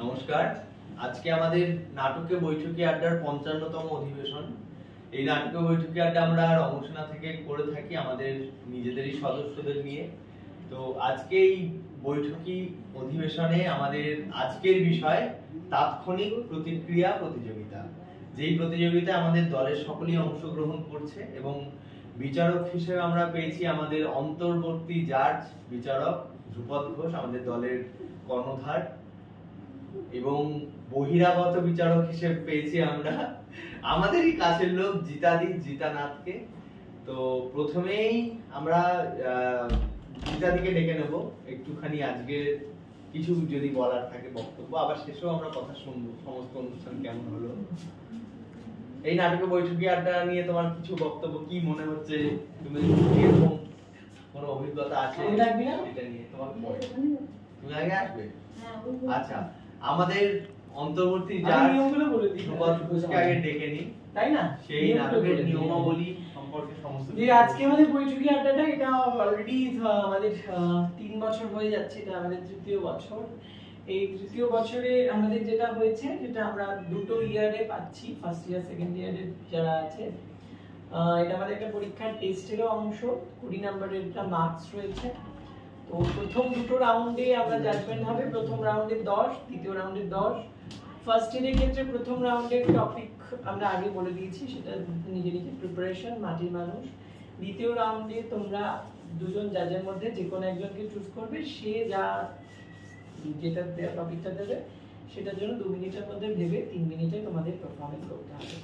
নমস্কার। আজকে আমাদের নাটকে বৈঠকি আড্ডার ৫৫তম অধিবেশন। এই নাটকে বৈঠকি আড্ডা আমরা রমসনা থেকে করে থাকি আমাদের নিজেদেরই সদস্যদের নিয়ে। তো আজকে এই বৈঠকি অধিবেশনে আমাদের আজকের বিষয় তাৎক্ষণিক প্রতিক্রিয়া প্রতিযোগিতা। যেই প্রতিযোগিতায় আমাদের দলের সকলেই অংশগ্রহণ করছে এবং বিচারক হিসেবে আমরা পেয়েছি আমাদের অন্তর্বর্তী জাজ বিচারক ধ্রুপদ ঘোষ, আমাদের দলের কর্ণধার, এবং বহিরাগত বিচারক হিসেবে পেয়েছি আমরা আমাদেরই কাছের লোক জিতানাথকে। তো প্রথমেই আমরা জিতাদিকে ডেকে নেব, একটুখানি আজকে কিছু যদি বলার থাকে বক্তব্য, আবার শেষেও আমরা কথা শুনবো সমস্ত অনুষ্ঠান কেমন হলো। এই নাটকে বৈঠকি আড্ডা নিয়ে তোমার কিছু বক্তব্য, কি মনে হচ্ছে, তুমি এরকম কোনো অভিজ্ঞতা আছে এটা নিয়ে? তোমার তুমি আগে আসবে? আচ্ছা, আমাদের অন্তর্বর্তী জাজ ধ্রুপদ ঘোষকে আগে ডেকে নিই, তাই না? সেই নাটকের নিয়মাবলী সম্পর্কে সমস্ত আজকে আমাদের বৈঠকি আড্ডাটা এটা অলরেডি আমাদের 3 বছর হয়ে যাচ্ছে, এটা আমাদের তৃতীয় বছর। এই তৃতীয় বছরে আমাদের যেটা হয়েছে, যেটা আমরা দুটো ইয়ারে পাচ্ছি, ফার্স্ট ইয়ার সেকেন্ড ইয়ারে যারা আছে, এটা আমাদের একটা পরীক্ষার টেস্টেরও অংশ। 20 নম্বরের একটা মার্কস রয়েছে। তো প্রথম দুটো রাউন্ডে আমরা জাজমেন্ট হবে, প্রথম রাউন্ডে 10, দ্বিতীয় রাউন্ডে 10। ফার্স্ট ইয়ারের ক্ষেত্রে প্রথম রাউন্ডের টপিক আমরা আগে বলে দিয়েছি, সেটা নিজে নিজে প্রিপারেশন, মাটির মানুষ। দ্বিতীয় রাউন্ডে তোমরা দুজন জাজের মধ্যে যে কোনো একজনকে চুজ করবে, সে যেটা টপিকটা দেবে সেটার জন্য 2 মিনিটের মধ্যে ভেবে 3 মিনিটে তোমাদের পারফরমেন্স করতে হবে।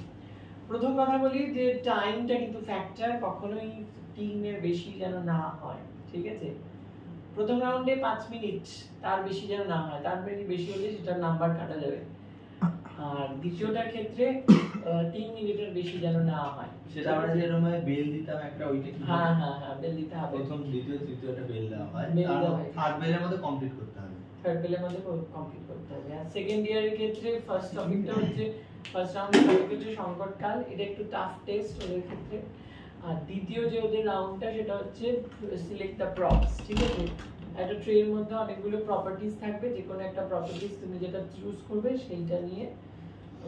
প্রথম কথা বলি যে টাইমটা কিন্তু ফ্যাক্টর, কখনোই 3 এর বেশি যেন না হয়, ঠিক আছে? প্রথম রাউন্ডে 5 মিনিট, তার বেশি যেন না হয়, তার বেশি হলে সেটার নাম্বার কাটা যাবে। আর দ্বিতীয়টার ক্ষেত্রে 3 মিনিটের বেশি যেন না হয়, সেটা আমরা যেরকম বেল দিতাম একটা, ওইটা কি? হ্যাঁ হ্যাঁ হ্যাঁ, বেল দিতে হবে। প্রথম দ্বিতীয় তৃতীয়টা বেল দেওয়া হয়, আর থার্ড বেলের মধ্যে কমপ্লিট করতে হবে। থার্ড বেলের মধ্যে কমপ্লিট করতে হবে। আর সেকেন্ড ইয়ারের ক্ষেত্রে ফার্স্ট টপিকটা হচ্ছে, ফার্স্ট রাউন্ডের টপিক হচ্ছে সংকটকাল। এটা একটু টাফ টেস্ট ওদের ক্ষেত্রে। আর দ্বিতীয় যে ওদের রাউন্ডটা, সেটা হচ্ছে সিলেক্ট দ্য প্রপস, ঠিক আছে? একটা ট্রের মধ্যে অনেকগুলো প্রপার্টিজ থাকবে, যে কোনো একটা প্রপার্টিজ তুমি যেটা চুজ করবে সেইটা নিয়ে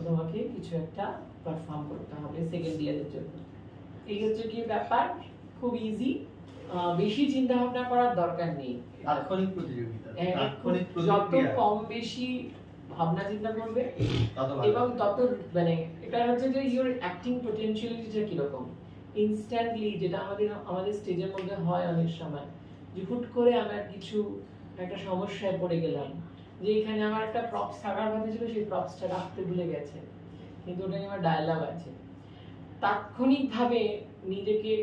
তোমাকে কিছু একটা পারফর্ম করতে হবে সেকেন্ড ইয়ারের জন্য। এই হচ্ছে কি ব্যাপার, খুব ইজি, বেশি চিন্তা ভাবনা করার দরকার নেই। তাৎক্ষণিক প্রতিযোগিতা, তাৎক্ষণিক যত কম বেশি ভাবনা চিন্তা করবে এবং তত মানে এটা হচ্ছে যে ইওর অ্যাক্টিং পটেনশিয়ালিটিটা কিরকম। ইনস্ট্যান্টলি যেটা আমাদের স্টেজের মধ্যে হয় অনেক সময়, যে হুট করে আমার কিছু একটা সমস্যায় পড়ে গেলাম, যে এখানে আমার একটা প্রপস থাকার কথা ছিল, সেই প্রপসটা রাখতে ভুলে গেছে, কিন্তু ওটা আমার ডায়ালগ আছে। তাৎক্ষণিকভাবে নিজেকে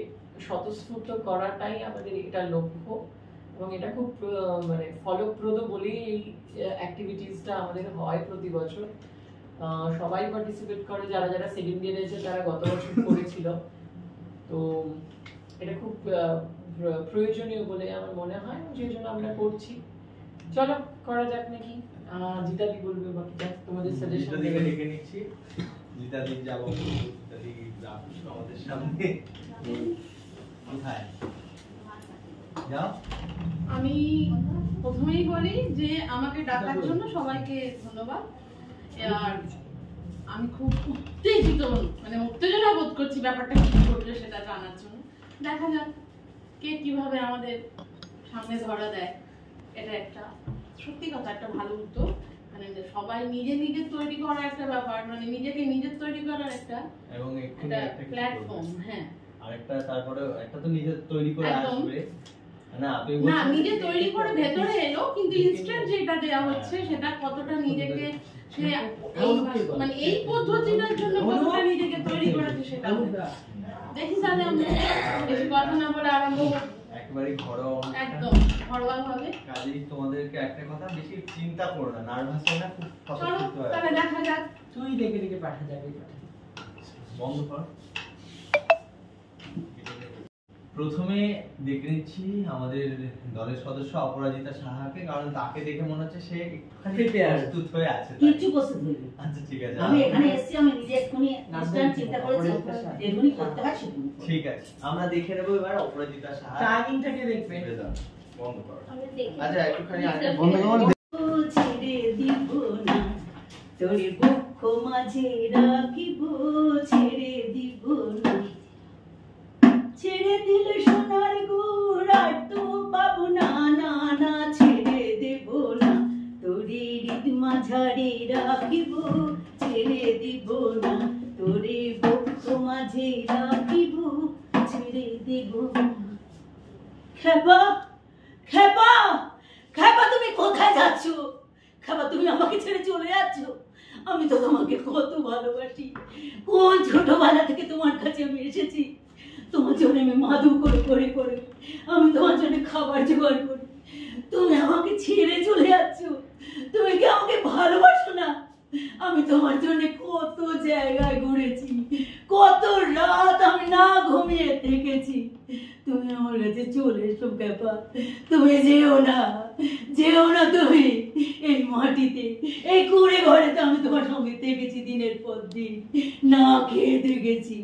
স্বতঃস্ফূর্ত করাটাই আমাদের এটা লক্ষ্য, এবং এটা খুব মানে ফলপ্রদ বলেই এই অ্যাক্টিভিটিসটা আমাদের হয় প্রতি বছর। সবাই পার্টিসিপেট করে, যারা যারা সেকেন্ড ইয়ারে এসে তারা গত বছর করেছিল। তো এটা খুব প্রয়োজনীয় বলে আমার মনে হয়, সেই জন্য আমরা করছি। চলো করা যাক নাকি। জিতাদি বলবে বাকিটা, তোমাদের সাজেশন দিকে ডেকে নিচ্ছি। জিতাদি যাব, জিতাদি আসো আমাদের সামনে। কোথায় যাও? আমি প্রথমেই বলি যে আমাকে ডাকার জন্য সবাইকে ধন্যবাদ। আর আমি খুব উত্তেজিত, মানে উত্তেজনা বোধ করছি ব্যাপারটা কি ঘটবে সেটা জানার জন্য। দেখা যাক কে কিভাবে আমাদের সামনে ধরা দেয়। এটা একটা সত্যি কথা, একটা ভালো উদ্যোগ, মানে সবাই নিজে নিজে তৈরি করা একটা ব্যাপার, মানে নিজেকে নিজে তৈরি করার একটা এবং একটা প্ল্যাটফর্ম। হ্যাঁ, আরেকটা তারপরে একটা তো নিজে তৈরি করে আসবে না, না নিজে তৈরি করে ভেতরে এলো, কিন্তু ইনস্ট্যান্ট যেটা দেয়া হচ্ছে সেটা কতটা নিজেকে সে মানে এই পদ্ধতিটার জন্য কতটা নিজেকে তৈরি করেছে সেটা দেখি। তাহলে আমরা বেশি কথা না বলে আরম্ভ একবারই ঘরোয়া, একদম ঘরোয়া ভাবে। কাজেই তোমাদেরকে একটা কথা, বেশি চিন্তা করো না, নার্ভাস হও না, খুব স্বতঃস্ফূর্ত হয়। তাহলে দেখা যাক, তুই দেখে দেখে পাঠা যাবে। বন্ধ কর। প্রথমে দেখে নিচ্ছি আমাদের দলের সদস্য অপরাজিতা সাহাকে, কারণ তাকে দেখে মনে হচ্ছে সে একটুখানি প্রস্তুত হয়ে আছে। কিছু প্রস্তুত হয়ে গেছে। আচ্ছা ঠিক আছে, আমি এখানে এসেছি, আমি নিজে এক্ষুনি ইনস্ট্যান্ট চিন্তা করেছি, এগুলি করতে হয় সেগুলি। ঠিক আছে, আমরা দেখে নেব এবার অপরাজিতা সাহা। টাইমিংটাকে দেখবে। বন্ধ কর। আমি দেখি। আচ্ছা একটুখানি আগে বন্ধ কর। ছেড়ে দিব না তোরে বক্ষ মাঝে রাখিব ছেড়ে দিব না ছেড়ে দিলে সোনার গুড় আর তো পাবো না না না ছেড়ে দেব না তোরে হৃদ মাঝারে রাখিব ছেড়ে দিব না তোরে বক্ষ মাঝে রাখিব ছেড়ে দেব না খেপা খেপা খেপা তুমি কোথায় যাচ্ছ খেপা তুমি আমাকে ছেড়ে চলে যাচ্ছ আমি তো তোমাকে কত ভালোবাসি কোন ছোটবেলা থেকে তোমার কাছে আমি এসেছি তোমার জন্য আমি মাদু করে করে করে আমি তোমার জন্য খাবার জোগাড় করি তুমি আমাকে ছেড়ে চলে যাচ্ছ তুমি কি আমাকে ভালোবাসো না আমি তোমার জন্য কত জায়গায় ঘুরেছি কত রাত আমি না ঘুমিয়ে থেকেছি তুমি আমার কাছে চলে এসো ব্যাপা তুমি যেও না তুমি এই মাটিতে এই কুড়ে ঘরে তো আমি তোমার সঙ্গে থেকেছি দিনের পর দিন না খেয়ে থেকেছি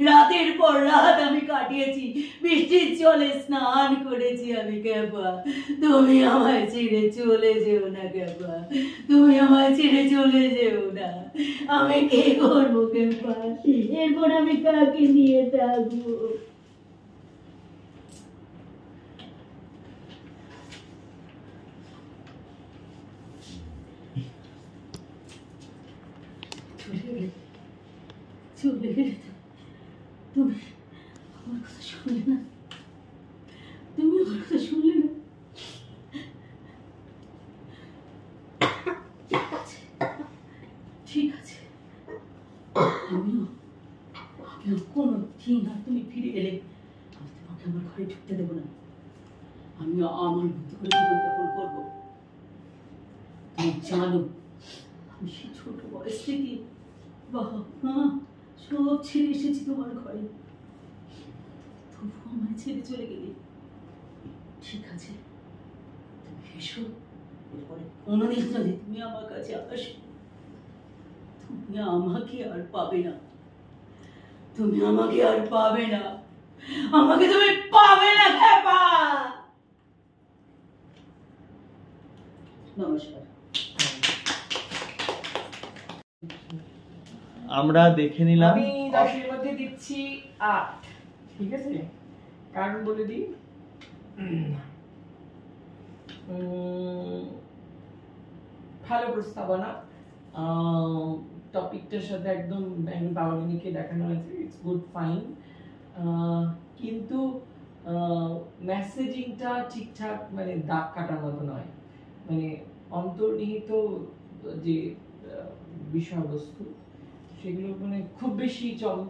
রাতের পর রাত আমি কাটিয়েছি বৃষ্টির জলে স্নান করেছি আমি ক্যাপা তুমি আমায় ছেড়ে চলে যেও না ক্যাপা তুমি আমায় ছেড়ে চলে যেও না আমি কে করবো ক্যাপা এরপর আমি কাকে নিয়ে থাকবো চলে গেলে তুমি আমার কথা শুনলে না তুমি আমার কথা শুনলে না ঠিক আছে আমিও কোনো দিন আর তুমি ফিরে এলে আমি তোমাকে আমার ঘরে ঢুকতে দেবো না আমিও আমার মতো করে জীবনযাপন করবো তুমি জানো আমি সেই ছোট বয়স থেকে বাবা মা সব ছেড়ে এসেছি তোমার ঘরে তবু আমায় ছেড়ে চলে গেলে ঠিক আছে তুমি এসো এরপরে কোনোদিন যদি তুমি আমার কাছে আসো তুমি আমাকে আর পাবে না তুমি আমাকে আর পাবে না আমাকে তুমি পাবে না খেপা নমস্কার আমরা দেখে নিলাম আমি 10 এর মধ্যে দিচ্ছি 8 ঠিক আছে কারণ বলে দিই ভালো প্রস্তাবনা টপিকটার সাথে একদম বাউলিনীকে দেখানো হয়েছে ইটস গুড ফাইন কিন্তু মেসেজিংটা ঠিকঠাক মানে দাগ কাটার মতো নয় মানে অন্তর্নিহিত যে বিষয়বস্তু সেগুলো মানে খুব বেশি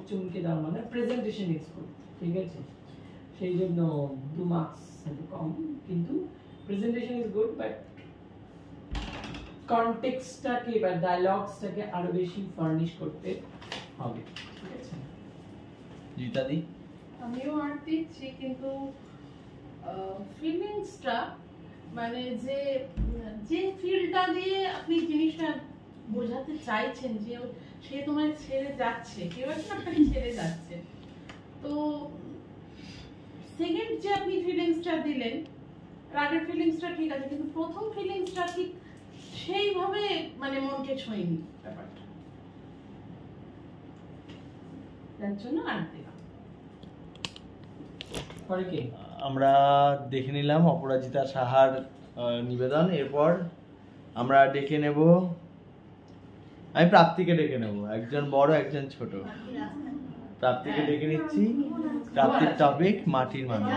চমকে দেওয়া মানে প্রেজেন্টেশন ইজ গুড ঠিক আছে সেই জন্য 2 মার্কস কম কিন্তু প্রেজেন্টেশন ইজ গুড বাট কনটেক্সটটাকে বা ডায়লগসটাকে আরো বেশি ফার্নিশ করতে হবে ঠিক আছে জিতাদি আমিও আর্ট দিচ্ছি কিন্তু ফিলিংসটা মানে যে যে ফিলটা দিয়ে আপনি জিনিসটা বোঝাতে চাইছেন যে সে তোমায় ছেড়ে যাচ্ছে কেউ একটা আপনাকে ছেড়ে যাচ্ছে তো সেকেন্ড যে আপনি ফিলিংসটা দিলেন আগের ফিলিংসটা ঠিক আছে কিন্তু প্রথম ফিলিংসটা ঠিক সেইভাবে মানে মনকে ছোঁয়নি ব্যাপারটা তার জন্য আর্ট দিলাম পরে কি আমরা দেখে নিলাম অপরাজিতা সাহার নিবেদন এরপর আমরা ডেকে নেব আমি প্রাপ্তিকে ডেকে নেব একজন বড় একজন ছোট প্রাপ্তিকে ডেকে নিচ্ছি প্রাপ্তির টপিক মাটির মানুষ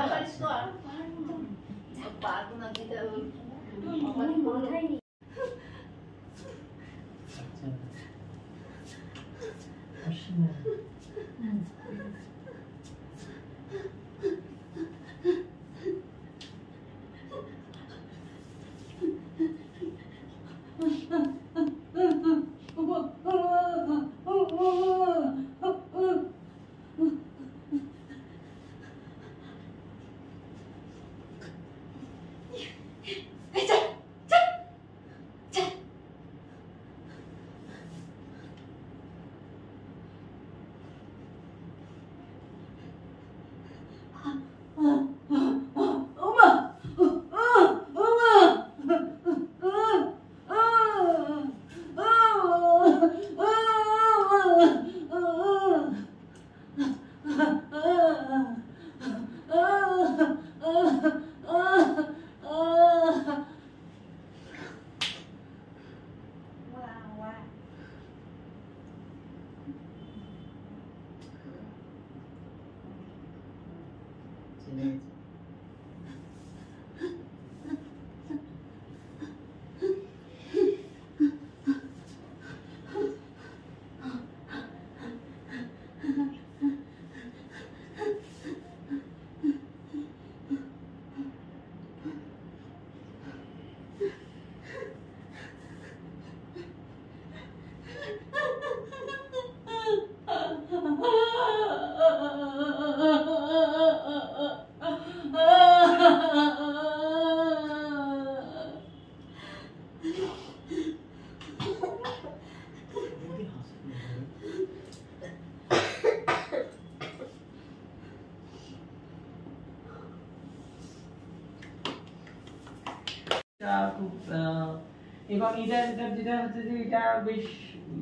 এবং এটা যেটা হচ্ছে যে এটা বেশ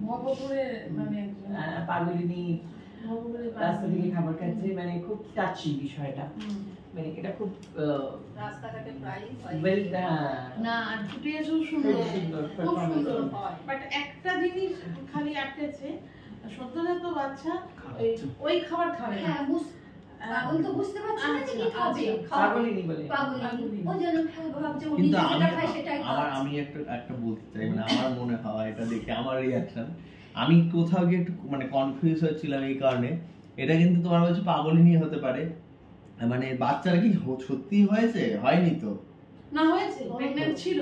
ভবপুরে মানে পাগলিনী ভবপুরে রাস্তা থেকে খাবার খাচ্ছে, মানে খুব টাচি বিষয়টা, মানে এটা খুব রাস্তাঘাটে প্রায় না আর ফুটেজও সুন্দর, খুব সুন্দর খুব সুন্দর performance। হয়। বাট একটা জিনিস খালি আটকেছে, সদ্যজাত বাচ্চা ওই খাবার খাবে না। হ্যাঁ পাগল তো বুঝতে পারছে না যে কি খাবে, পাগলিনী বলে। পাগলিনী ও যেন ভাবছে ও কিন্তু নিজে যেটা খায় সেটাই আমি একটা বলতে চাই, মানে আমার মনে হয় এটা দেখে আমার রিয়াকশন, আমি কোথাও গিয়ে একটু মানে কনফিউজ হচ্ছিলাম এই কারণে। এটা কিন্তু তোমার বলছে পাগলিনী হতে পারে, মানে বাচ্চারা কি সত্যি হয়েছে? হয়নি তো, না হয়েছে, প্রেগন্যান্ট ছিল।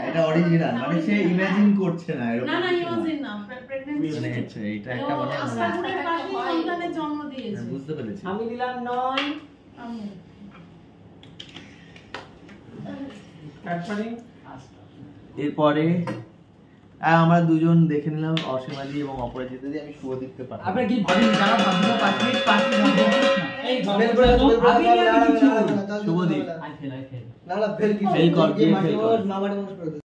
এটা অরিজিনাল, মানে সে ইমাজিন করছে না এরকম। না না ইমাজিন না, প্রেগন্যান্ট ছিল। মানে এটা একটা মানে আস্তাকুড়ের পাশে সন্তানের জন্ম দিয়েছে। বুঝতে পেরেছি। আমি দিলাম 9। আমি তারপরে এরপরে আমরা দুজন দেখে নিলাম, অসীমাদি এবং অপরাজিতা দি। আমি শুভদীপকে পাঠাবো। আপনারা কি ভাবেন যারা ভাবছো 5 মিনিট এই আমি আর কিছু শুভদীপ আই ফেল না না ফেল কি ফেল কর, গিয়ে ফেল কর। নামারে মানুষ করে দে।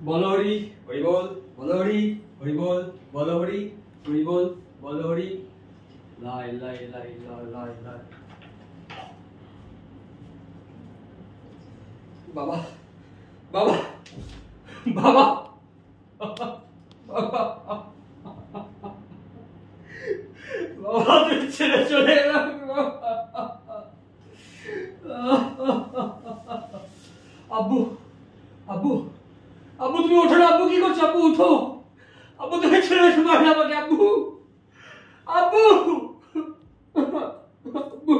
বলো হরি হরি বল, বলো হরি হরি বল, বলো হরি হরি বল, বলো হরি লাই লাই লাই লাই লাই লাই। বাবা বাবা বাবা বাবা বাবা তুমি ছেড়ে চলে এলাম। আব্বু আব্বু আব্বু তুমি ওঠো না, আব্বু কি করছো? আব্বু উঠো, আব্বু তুমি ছেড়ে এসো না আমাকে, আব্বু আব্বু আব্বু।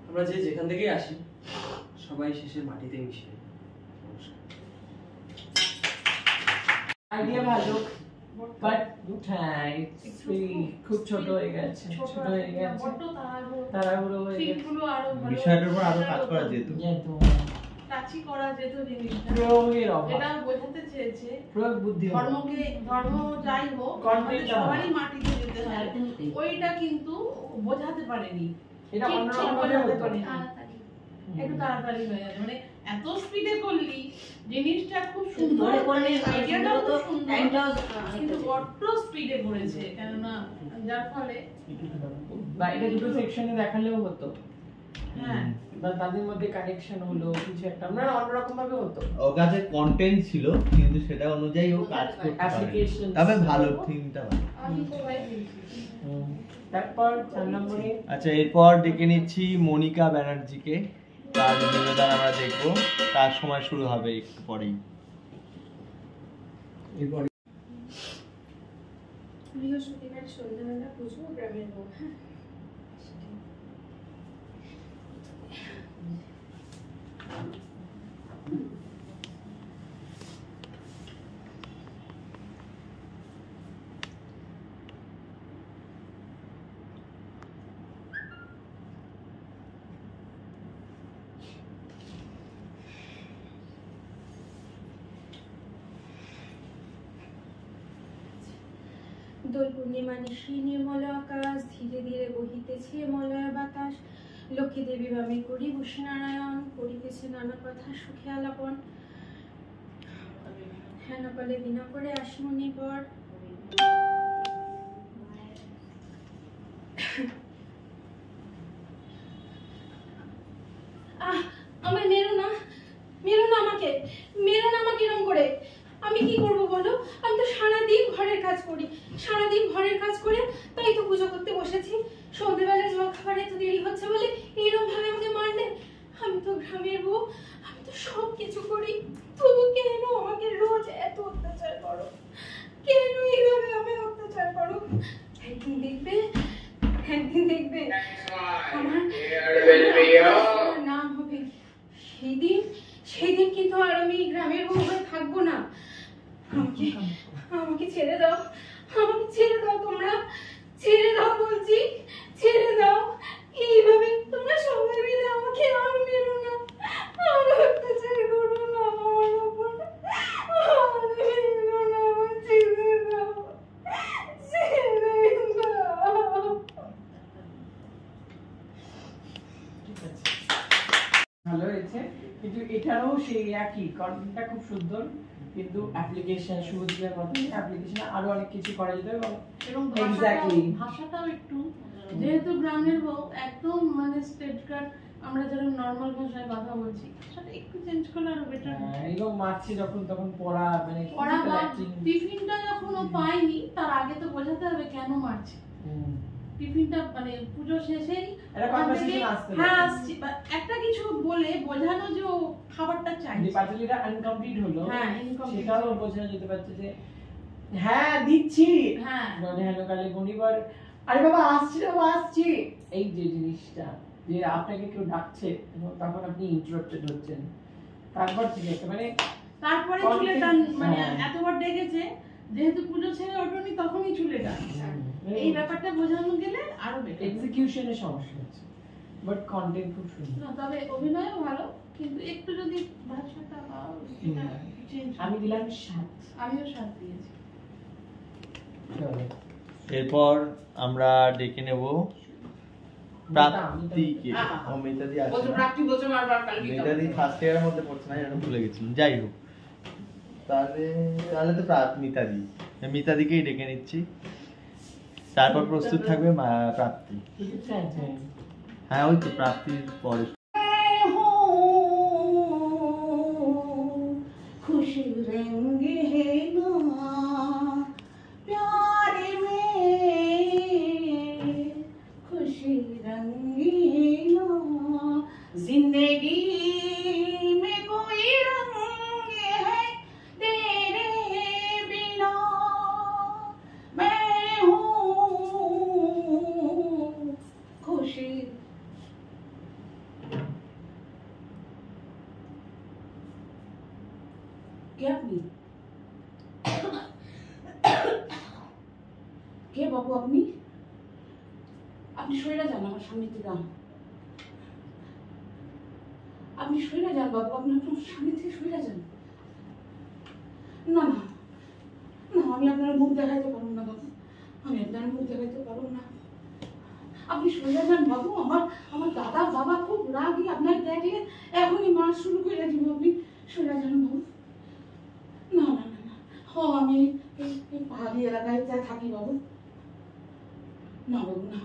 আমরা যে যেখান থেকেই আসি সবাই শেষে মাটিতে মিশে। আইডিয়া ভালো, বাট হ্যাঁ খুব ছোট হয়ে গেছে, ছোট হয়ে গেছে, বড্ড তাড়াহুড়ো হয়ে গেছে। ফিটগুলো আরো ভালো বিষয়টার উপর আরো কাজ করা যেত। টাচি করা যেত জিনিসটা। প্রয়োগের অভাব, এটা বোঝাতে চেয়েছে প্রয়োগ বুদ্ধি ধর্ম যাই হোক Content টা সবারই মাটিতে যেতে হয়, ওইটা কিন্তু বোঝাতে পারেনি। এটা ঠিক অন্যরকম ভাবে বোঝাতে হতো। পারেনি। একটু তাড়াতাড়ি হয়ে যাবে, মানে এত স্পিডে করলি জিনিসটা খুব সুন্দর, ধরে করলে আইডিয়াটাও খুব সুন্দর, টাইমটাও কিন্তু বড্ড স্পিডে করেছে, কেননা যার ফলে বাইরে দুটো সেকশনে দেখালেও হতো, হ্যাঁ বা তাদের মধ্যে কানেকশন হলো কিছু একটা, আমরা অন্যরকম ভাবে হতো। ওর কাছে কন্টেন্ট ছিল কিন্তু সেটা অনুযায়ী ও কাজ করতে পারে। Application তবে ভালো, থিমটা ভালো। আমি সবাই দিয়েছি। তারপর 4 নম্বরে আচ্ছা, এরপর ডেকে নিচ্ছি মনিকা ব্যানার্জিকে। তার নিবেদন আমরা দেখবো, তার সময় শুরু হবে একটু পরেই। বৃহস্পতিবার সন্ধ্যাবেলা পুজো গ্রামের বউ। দোল পূর্ণিমা নিশি নির্মল আকাশ, ধীরে ধীরে বহিতেছে মলয় বাতাস। লক্ষ্মী দেবী বামে করি বসনারায়ণ, করিতেছে নানা কথা সুখে আলাপন। হ্যাঁ নকলে বিনা করে আসমনি পর। আমার মেরো না আমাকে, মেরো না আমাকে এরকম করে। আমি কি করব বলো? আমি তো সারাদিন ঘরের কাজ করি, তাই তো পুজো করতে বসেছি। সন্ধ্যেবেলা জল খাবারে তো দেরি হচ্ছে বলে এরকম ভাবে আমাকে মারলে। আমি তো গ্রামের বউ, আমি তো সব কিছু করি, তবু কেন আমাকে রোজ এত অত্যাচার করো? কেন এইভাবে নাম হবে সেদিন কিন্তু আর আমি গ্রামের বউ হয়ে থাকবো না। আমাকে ছেড়ে দাও, আমাকে ছেড়ে দাও, তোমরা ছেড়ে দাও বলছি, ছেড়ে দাও। এইভাবে তোমরা সবাই মিলে আমাকে আর মেরো না, আর অত্যাচার করো না আমার উপর, আর মেরো না, আমার ছেড়ে দাও, ছেড়ে দাও। ভালো হয়েছে, কিন্তু এটারও সেই একই কন্টেন্টটা খুব সুন্দর, কিন্তু অ্যাপ্লিকেশন সুবিধার মতো অ্যাপ্লিকেশনে আরো অনেক কিছু করা যেত এবং এক্স্যাক্টলি ভাষাটাও একটু, যেহেতু গ্রামের বউ একদম মানে স্টেট কাট, আমরা যেরকম নর্মাল ভাষায় কথা বলছি সেটা একটু চেঞ্জ করলে আরো বেটার। এরকম মারছি যখন তখন পড়া মানে পড়া বা টিফিনটা যখন ও পায়নি তার আগে তো বোঝাতে হবে কেন মারছে। টিফিনটা মানে পুজো শেষেই একটা কনভারসেশন আসতে হ্যাঁ আসছে, একটা কিছু বলে বোঝানো যে ও খাবারটা চাই, যে পার্সেলটা আনকমপ্লিট হলো হ্যাঁ ইনকমপ্লিট, সেটাও বোঝানো যেতে পারছে যে হ্যাঁ দিচ্ছি, হ্যাঁ মানে হ্যালো কালে গনিবার আরে বাবা আসছি রে বাবা আসছি, এই যে জিনিসটা যে আপনাকে কেউ ডাকছে এবং তখন আপনি ইন্টারাপ্টেড হচ্ছেন, তারপর ঠিক আছে মানে তারপরে চুলেটা মানে এতবার ডেকেছে যেহেতু পুজো ছেড়ে ওঠেনি তখনই চুলেটা, এই ব্যাপারটা বোঝানো গেলে আরো বেটার। এক্সিকিউশনের সমস্যা হচ্ছে, বাট কন্টেন্ট খুব সুন্দর। তবে অভিনয়ও ভালো, কিন্তু একটু যদি ভাষাটা বা এটা চেঞ্জ, আমি দিলাম 7। আমিও 7 দিয়েছি। এরপর আমরা ডেকে নেব প্রাপ্তিকে। ও মিতাদি আছে বলছো না? প্রাপ্তি বলছো বারবার কালকে তো মিতাদি ফার্স্ট ইয়ারের মধ্যে পড়ছে না, যেন ভুলে গেছিলাম। যাই হোক, তাহলে তো মিতাদিকেই ডেকে নিচ্ছি। তারপর প্রস্তুত থাকবে প্রাপ্তি। হ্যাঁ ওই তো প্রাপ্তির পরে। खुशी रंग है ना प्यार में, खुशी रंग है ना जिंदगी में, कोई रंग है तेरे बिना, मैं हूँ खुशी। কে আপনি? কে বাবু আপনি? আপনি সইরা যান আমার সামনে থেকে, আপনি সইরা যান বাবু, আপনি আপনার সামনে থেকে সইরা যান। না না না, আমি আপনার মুখ দেখাইতে পারবো না বাবু, আমি আপনার মুখ দেখাইতে পারবো না, আপনি সইরা যান বাবু। আমার দাদা বাবা খুব রাগী, আপনার দেখলে এখনই মার শুরু করে দিব, আপনি সইরা যান বাবু। না না না না, আমি এই পাহাড়ি এলাকায় থাকি বাবু, না বাবু না,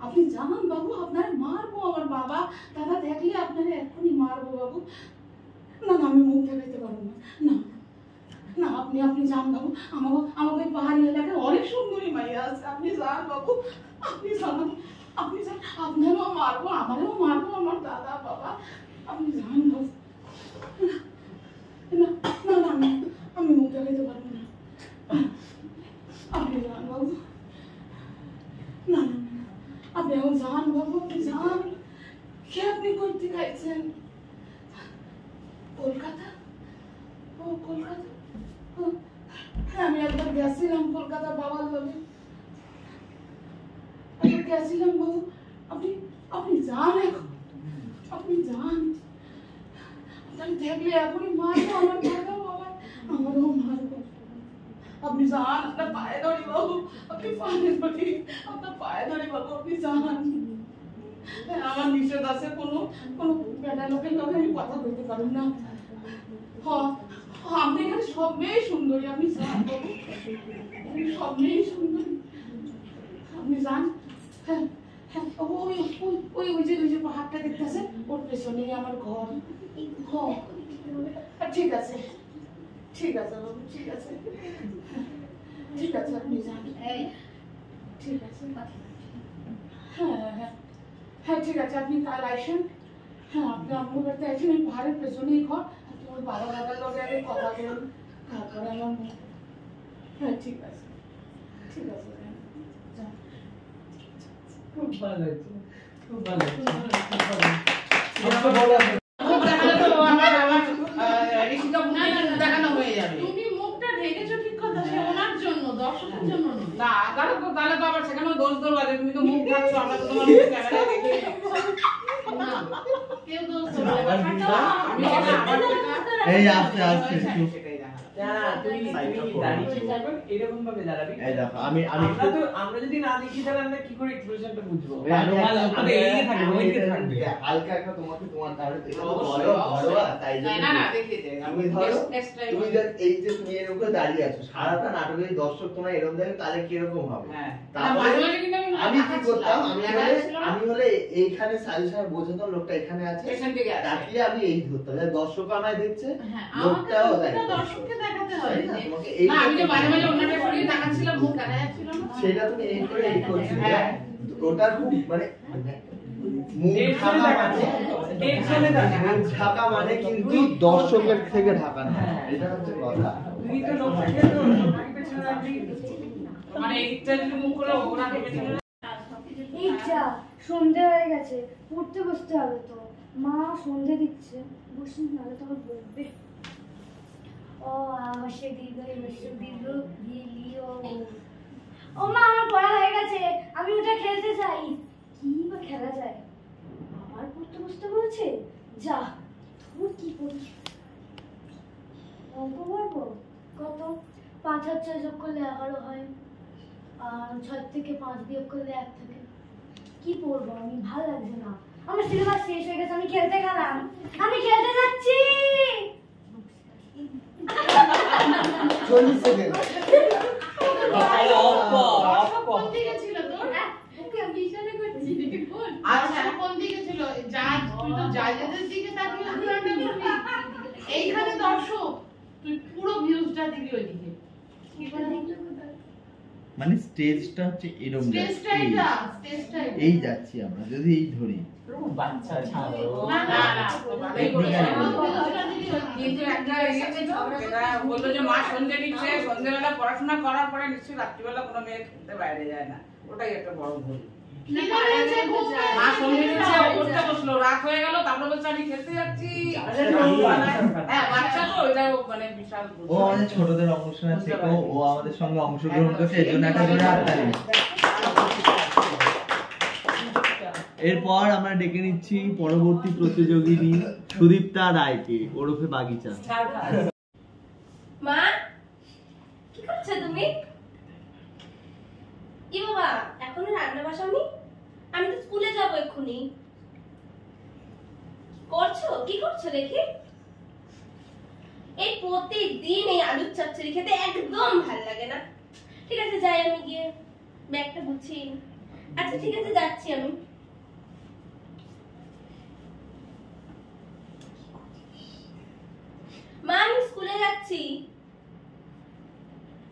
আপনি জানান বাবু, আপনার মারবো, আমার বাবা দাদা দেখলে আপনারা এখনই মারবো বাবু। না না, আমি মুখ দেখাইতে পারবো না, না না, আপনি যান বাবু, আমাকে পাহাড়ি এলাকায় অনেক সুন্দরী মাইয়া আছে, আপনি যান বাবু, আপনি যান, আপনি যান, আপনারও মারবো, আমারও মারবো, আমার দাদা বাবা, আপনি যান বাবু। না না না, আমি মুখ দেখাইতে পারবো না, আপনি যান বাবু। না না না, আপনি এখন যান বাবু, আপনি যান। কে আপনি করতে খাইছেন? কলকাতা? ও কলকাতা, হ্যাঁ আমি একবার গেছিলাম কলকাতা বাবার লগে, একবার গেছিলাম বাবু। আপনি যান এখন, আপনি যান, আপনার দেখলে এখনই মারবো, আমার দাদা বাবা আমারও মারবো, আপনি যান, আপনার পায়ে ধরি বাবু, আপনি পায়ে ধরি, আপনার পায়ে ধরি বাবু, আপনি যান। আমার নিষেধ আছে, কোনো বেটা লোকের লগে আমি কথা বলতে পারুন না। আপনি এখানে সব মেয়ে সুন্দরী, আপনি যান বাবু, সব মেয়ে সুন্দরী, আপনি যান। হ্যাঁ হ্যাঁ, ওই যে পাহাড়টা দেখতেছেন, ওর পেছনে আমার ঘর। ঠিক আছে ঠিক আছে বাবু, ঠিক আছে ঠিক আছে, আপনি যান, ঠিক আছে। হ্যাঁ হ্যাঁ হ্যাঁ, ঠিক আছে, আপনি কাল আসেন। হ্যাঁ, আপনি আমার বাড়িতে আসেন, আমি পাহাড়ের পেছনেই ঘর, তোমার বাবা দাদার লগে আগে কথা বলুন, তারপরে আমার। হ্যাঁ ঠিক আছে ঠিক আছে, খুব ভালো হয়েছে। খুব ভালো, খুব ভালো। মুখ দেখালে তো আমার ঋষিকা মুখে দেখানো হয়ে যাবে। তুমি মুখটা ঢেকেছো ঠিক কথা, সে ওনার জন্য, দর্শকের জন্য নয়। না তাহলে তো আবার সেখানেও দোষ দৌড় আছে, তুমি তো মুখ ঢাকছো, আমরা তো তোমার মুখ ক্যামেরায় দেখে না, কেউ দোষ দেবে না। এই আস্তে আস্তে একটু। সেটাই দেখা। না, তুমি দাঁড়িয়ে থাকো, এরকম ভাবে দাঁড়াবি। এই দেখো আমি আমরা যদি না দেখি তাহলে আমরা কি করে এক্সপ্রেশনটা বুঝবো? আমাদের এইদিকে থাকবে, ওইদিকে থাকবে। হালকা একটা তোমাকে তোমার তাহলে অবশ্যই, তাই না, না, না, দেখিয়েছে। তুমি ধরো, Next time তুমি দেখ এই যে তুমি এর উপরে দাঁড়িয়ে আছো, সারাটা নাটকের দর্শক তোমার এরকম দেখে তাহলে কিরকম হবে? হ্যাঁ। তারপরে মাঝে মাঝে কিন্তু আমি কি করতাম, দেখা ছিল না? আমি হলে এইখানে সাজেশন বোঝাতাম লোকটা এখানে আছে, পেছন দিকে আছে। তাকিয়ে আমি এই ধরতাম, দর্শক আমায় দেখছে, হ্যাঁ, লোকটাও আমাদের দেখে। মুখটা দর্শককে দেখাতে হবে তাই না? যে- তোমাকে এই না, আমি যে মাঝে মাঝে অন্যটা সরিয়ে দেখাচ্ছিলাম, মুখ দেখা যাচ্ছিল না। সেটা তুমি এই করে এই করছিলে, হ্যাঁ। ওটা খুব মানে মুখ ঢাকা মানে মুখ ঢাকা মানে কিন্তু দর্শকের থেকে ঢাকা না, এটা হচ্ছে কথা। তুই তো লোকটাকে তো পেছনে রাখবি। মানে এই দিকটা যদি মুখ করে ওরা পেছনে এই যা সন্ধে হয়ে গেছে, পড়তে বসতে হবে তো। মা সন্ধে দিচ্ছে, বসুন নাহলে তো আবার বলবে। ও আবাসে দীর্ঘ বসে দীর্ঘ লিও। ও মা, আমার পড়া হয়ে গেছে, আমি ওটা খেলতে চাই। কি বা খেলা যায়? আবার পড়তে বসতে বলছে। যা তোর কি পড়ি, অঙ্ক পারবো কত? 5 আর 6 যোগ করলে 11 হয়, আর 6 থেকে 5 বিয়োগ করলে 1 থাকে। কি পড়বো আমি, ভালো লাগছে না। আমার সিলেবাস শেষ হয়ে গেছে, আমি খেলতে গেলাম, আমি খেলতে যাচ্ছি। 40 সেকেন্ড। কোন দিকে ছিল তোর? ওকে আমি ইশারা করছি, কোন? আচ্ছা। কোন দিকে ছিল? জাজ, তুই তো জাজেদের দিকে তাকিয়ে উদাহরণটা বলবি। এইখানে দর্শক, তুই পুরো ভিউজটা দিবি ওইদিকে। কি বলে? মানে স্টেজটা হচ্ছে এরকম স্টেজটা এটা, স্টেজটা এটা। এই যাচ্ছি আমরা যদি এই ধরি, বাচ্চা ছাড়ো। না, না, না, ভালোই করেছে। ভিউজটা দিবি ওইদিকে। কিন্তু একটা ইয়ে ছিল, যেটা বললো যে মা সন্ধে দিচ্ছে, সন্ধেবেলা পড়াশোনা করার পরে নিশ্চয়ই রাত্রিবেলা কোনো মেয়ে খেলতে বাইরে যায় না, ওটাই একটা বড় ভুল। কি বলেছে খুব? মা সন্ধে দিচ্ছে, ও পড়তে বসলো, রাত হয়ে গেল, তারপরে বলছে আমি খেলতে যাচ্ছি। হ্যাঁ, বাচ্চা তো ওইটাও মানে বিশাল ভুল। ও আমাদের ছোটদের অনুষ্ঠানে থেকে ও আমাদের সঙ্গে অংশগ্রহণ করছে, এর জন্য একটা জোরে হাততালি। এরপর আমরা ডেকে নিচ্ছি পরবর্তী প্রতিযোগিনী সুদীপ্তা রায়কে, ওরফে বাগিচা। মা, কি করছো তুমি? কি বাবা, এখনো রান্না বসাওনি? আমি তো স্কুলে যাব এক্ষুনি। করছো কি করছো দেখি? এই প্রতিদিন এই আলুর চচ্চড়ি খেতে একদম ভাল লাগে না। ঠিক আছে, যাই আমি গিয়ে ব্যাগটা গুছিয়ে নিই। আচ্ছা ঠিক আছে, যাচ্ছি আমি। মা, আমি স্কুলে যাচ্ছি।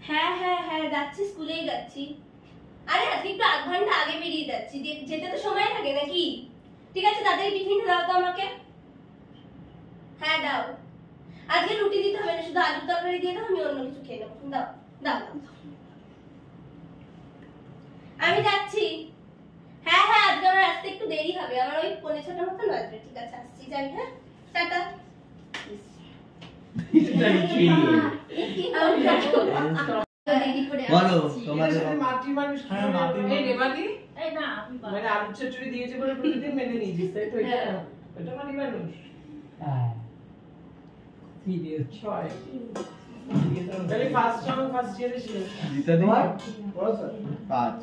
হ্যাঁ হ্যাঁ হ্যাঁ, যাচ্ছি, স্কুলেই যাচ্ছি। আরে আজকে একটু 8 ঘন্টা আগে বেরিয়ে যাচ্ছি, যেতে তো সময় লাগে নাকি? ঠিক আছে, তাড়াতাড়ি টিফিনটা দাও তো আমাকে। হ্যাঁ দাও। আজকে রুটি দিতে হবে না, শুধু আলুর তরকারি দিয়ে দাও, আমি অন্য কিছু খেয়ে নেবো। দাও দাও দাও। আমি যাচ্ছি। হ্যাঁ হ্যাঁ, আজকে আমার আসতে একটু দেরি হবে, আমার ওই 5:45 মতো বাজবে। ঠিক আছে, আসছি, যাই। হ্যাঁ, টাটা। বলো তোমাদের মাতৃ মানুষ কি করে? এই রেবাদি মানে আলু চচ্চড়ি দিয়েছে বলে প্রতিদিন মেনে নিয়েছিস, তাই তো? এটা এটা মাতৃ মানুষ। ছয়। তাহলে ফার্স্ট রাউন্ড ফার্স্ট ইয়ারে ছিল। জিতা দিই বড় স্যার 5।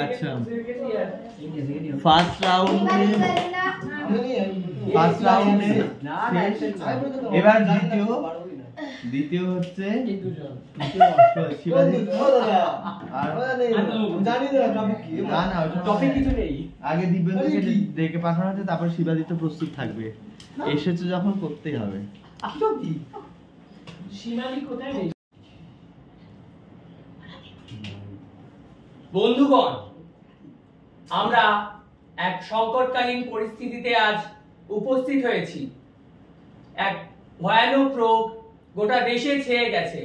আচ্ছা, সেকেন্ড ইয়ার। ফার্স্ট রাউন্ডে এবার দ্বিতীয় হচ্ছে এই দুজন। শিবাজি। আর জানি না টপিক কি। না না, ওটা টপিক কিছু নেই। আগে দিব্যেন্দুকে ডেকে পাঠানো হচ্ছে, তারপর শিবাদিত্য প্রস্তুত থাকবে। এসেছে যখন করতেই হবে। সীমালি কোথায় নেই? বন্ধুগণ, আমরা এক সংকটকালীন পরিস্থিতিতে আজ উপস্থিত হয়েছি। এক ভয়ানক রোগ গোটা দেশে ছেয়ে গেছে।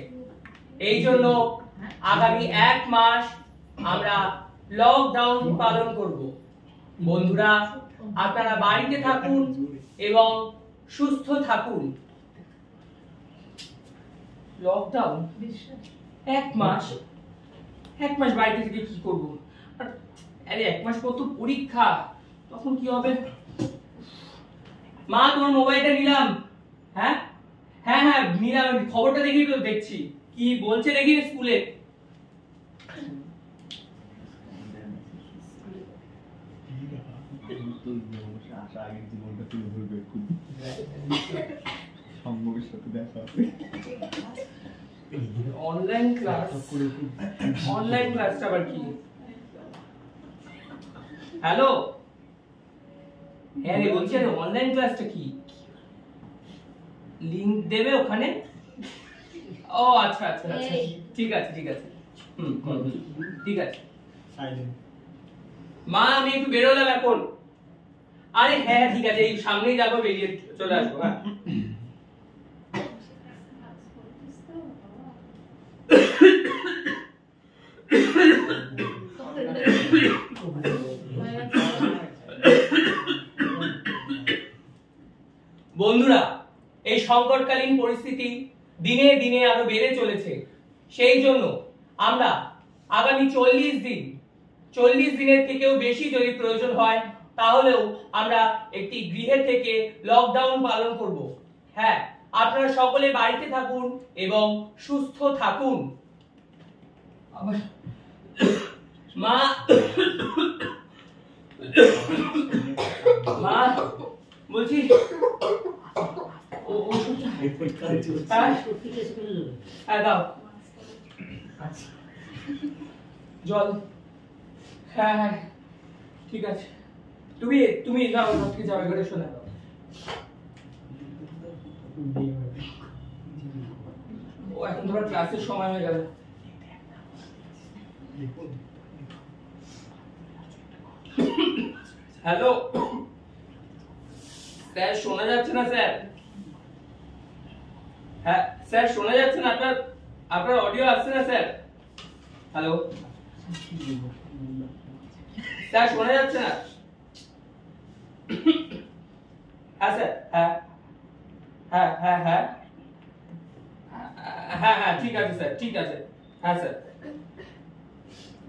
এই জন্য আগামী 1 মাস আমরা লকডাউন পালন করব। বন্ধুরা আপনারা বাড়িতে থাকুন এবং সুস্থ থাকুন। লকডাউন এক মাস বাড়িতে থেকে কি করব? আরে এক মাস পর তো পরীক্ষা, তখন কি হবে? মা তোমার মোবাইলটা নিলাম। হ্যাঁ হ্যাঁ হ্যাঁ নিলাম, আমি খবরটা দেখি তো, দেখছি কি বলছে দেখি স্কুলে। অনলাইন ক্লাসটা আবার কি? হ্যালো, হ্যাঁ রে বলছি, আরে অনলাইন ক্লাসটা কি? লিংক দেবে ওখানে? ও আচ্ছা আচ্ছা আচ্ছা, ঠিক আছে ঠিক আছে, ঠিক আছে। মা আমি একটু বেরোলাম এখন। আরে হ্যাঁ ঠিক আছে, এই সামনেই যাবো, বেরিয়ে চলে আসবো। হ্যাঁ বন্ধুরা, এই সংকটকালীন পরিস্থিতি দিনে দিনে আরো বেড়ে চলেছে। সেই জন্য আমরা আগামী 40 দিনের থেকেও বেশি যদি প্রয়োজন হয় তাহলেও আমরা একটি গৃহে থেকে লকডাউন পালন করব। হ্যাঁ, আপনারা সকলে বাড়িতে থাকুন এবং সুস্থ থাকুন। মা মা বলছি দাও জল। হ্যাঁ হ্যাঁ ঠিক আছে, তুমি যাও, সবকে যাবে করে শোনা। ও এখন তোমার ক্লাসের সময় হয়ে গেল। হ্যালো স্যার, শোনা যাচ্ছে না স্যার? হ্যাঁ স্যার শোনা যাচ্ছে না? আপনার অডিও আসছে না স্যার? হ্যালো স্যার, শোনা যাচ্ছে না? হ্যাঁ স্যার, হ্যাঁ হ্যাঁ হ্যাঁ হ্যাঁ হ্যাঁ হ্যাঁ ঠিক আছে স্যার, ঠিক আছে। হ্যাঁ স্যার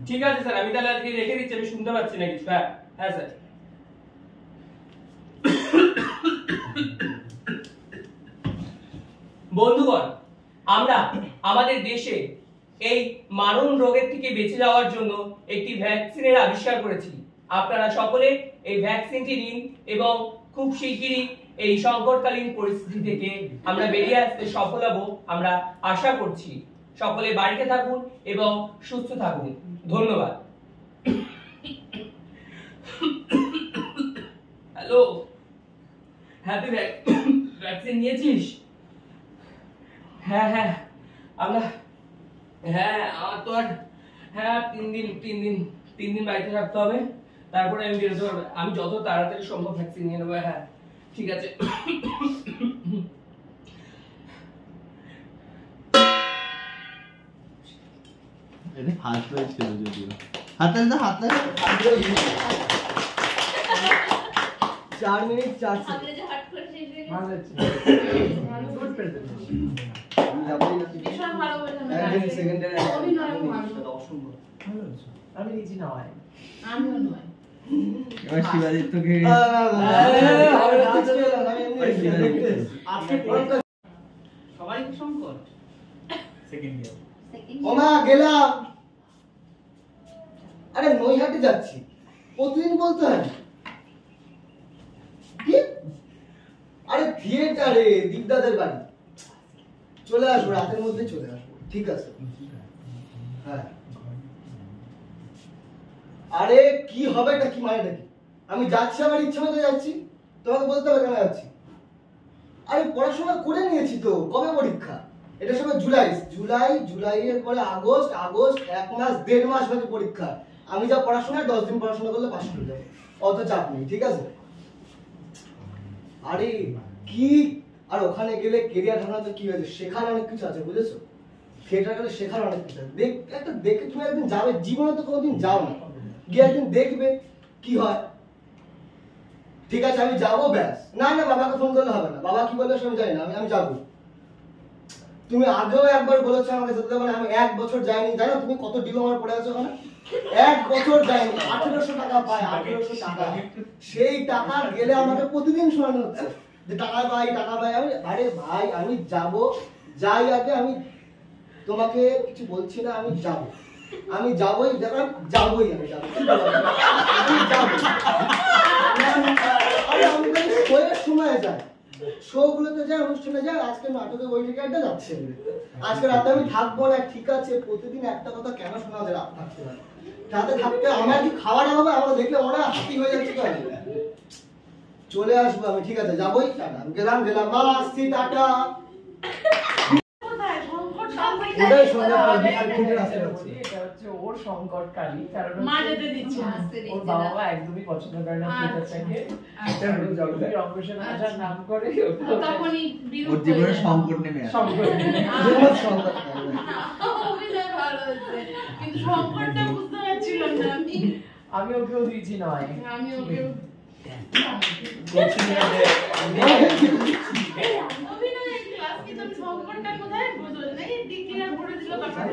ঠিক আছে স্যার, আমি তাহলে আজকে রেখে দিচ্ছি, আমি শুনতে পাচ্ছি না কিছু। হ্যাঁ হ্যাঁ স্যার। বন্ধুগণ, আমরা আমাদের দেশে এই মারণ রোগের থেকে বেঁচে যাওয়ার জন্য একটি ভ্যাকসিনের আবিষ্কার করেছি। আপনারা সকলে এই ভ্যাকসিনটি নিন এবং খুব শিগগিরই এই সংকটকালীন পরিস্থিতি থেকে আমরা বেরিয়ে আসতে সফল হব আমরা আশা করছি। সকলে বাড়িতে থাকুন এবং সুস্থ থাকুন। ধন্যবাদ। হ্যালো, হ্যাঁ তুই ভ্যাকসিন নিয়েছিস? হ্যাঁ হ্যাঁ আমরা, হ্যাঁ আমার তো আর, হ্যাঁ 3 দিন বাড়িতে থাকতে হবে, তারপরে আমি বেরোতে পারবো। আমি যত তাড়াতাড়ি সম্ভব ভ্যাকসিন নিয়ে নেবো। হ্যাঁ ঠিক আছে। হাত ছিল যদিও, হাতে 4 মিনিট 4 সেকেন্ড। আমরা যে হাট করে শেষ হয়ে ভালো গেছে। আছে গুড প্রেজেন্টেশন। ভীষণ ভালো বলেছেন। এক সেকেন্ডের অভিনয় ভালো। অসম্ভব ভালো হয়েছে। আমি নিজে না হয়, আমিও নয়। এবার শিবাদিত্যকে সবাই সংকট। সেকেন্ড ইয়ার ওমা গেলাম। আরে নৈহাটে যাচ্ছি, প্রতিদিন বলতে হয় কি? আরে থিয়েটারে দিগদাদের বাড়ি চলে আসবো, রাতের মধ্যে চলে আসবো, ঠিক আছে? হ্যাঁ। আরে কি হবে এটা, কি মানে নাকি? আমি যাচ্ছি, আমার ইচ্ছা মতো যাচ্ছি, তোমাকে বলতে হবে কেন যাচ্ছি? আরে পড়াশোনা করে নিয়েছি তো, কবে পরীক্ষা? এটা সময় জুলাইয়ের পরে আগস্ট, 1 মাস 1.5 মাস বাকি পরীক্ষা। আমি যা পড়াশোনা 10 দিন পড়াশোনা করলে পাস করে যাবো, অত চাপ নেই, ঠিক আছে? আরে কি, আর ওখানে গেলে কেরিয়ার ধারণা কি হয়েছে, শেখার অনেক কিছু আছে, বুঝেছো? থিয়েটার গেলে শেখার অনেক কিছু আছে। দেখে তুমি একদিন যাবে, জীবনে তো কোনোদিন যাও না, গিয়ে একদিন দেখবে কি হয়। ঠিক আছে আমি যাবো ব্যাস। না না বাবাকে ফোন করলে হবে না, বাবা কি বলবে আমি জানি না, আমি যাবো। তুমি আগেও একবার বলেছো আমাকে যেতে দেবে না, আমি 1 বছর যাইনি। জানো তুমি কত ডিউ আমার পড়ে আছে ওখানে? 1 বছর যাইনি, 1800 টাকা পায়, 1800 টাকা। সেই টাকা গেলে আমাকে প্রতিদিন শোনানো হচ্ছে যে টাকা পাই টাকা পাই। আমি আরে ভাই আমি যাব, যাই আগে, আমি তোমাকে কিছু বলছি না, আমি যাব, আমি যাবই, দেখো যাবই, আমি যাবো, কি বলবো আমি যাবো। আরে আমি শোয়ের সময় যাই, শো গুলোতে যাই, অনুষ্ঠানে যাই, আজকে নাটকে বৈঠকে একটা যাচ্ছে, আজকে রাতে আমি থাকবো না। ঠিক আছে প্রতিদিন একটা কথা কেন শোনা যায় রাত থাকতে হয়, রাতে থাকতে আমার কি খাওয়াটা হবে? আমরা দেখলে ওরা হাতি হয়ে যাচ্ছে। তো চলে আসবো আমি, ঠিক আছে যাবোই, টাটা, আমি গেলাম মা, আসছি, টাটা। ওটাই এটা হচ্ছে ওর সংকটকালী, কারণ মা যেতে দিচ্ছে না। ওর বাবা একদমই পছন্দ করে না থিয়েটারটাকে। এটা জগদীশ অঙ্কুশের আসার নাম করে তখনই ওর জীবনে সংকট নেমে আসে। অভিনয় ভালো হয়েছে, কিন্তু সংকটটা বুঝতে পারছিলাম না আমি ওকেও দিয়েছি নয়, আমি ওকেও অভিনয় ক্লাস কি তুমি সংকটটা কোথায় বুঝলে না? এই ডিগ্রিটা পড়ে দিল তখন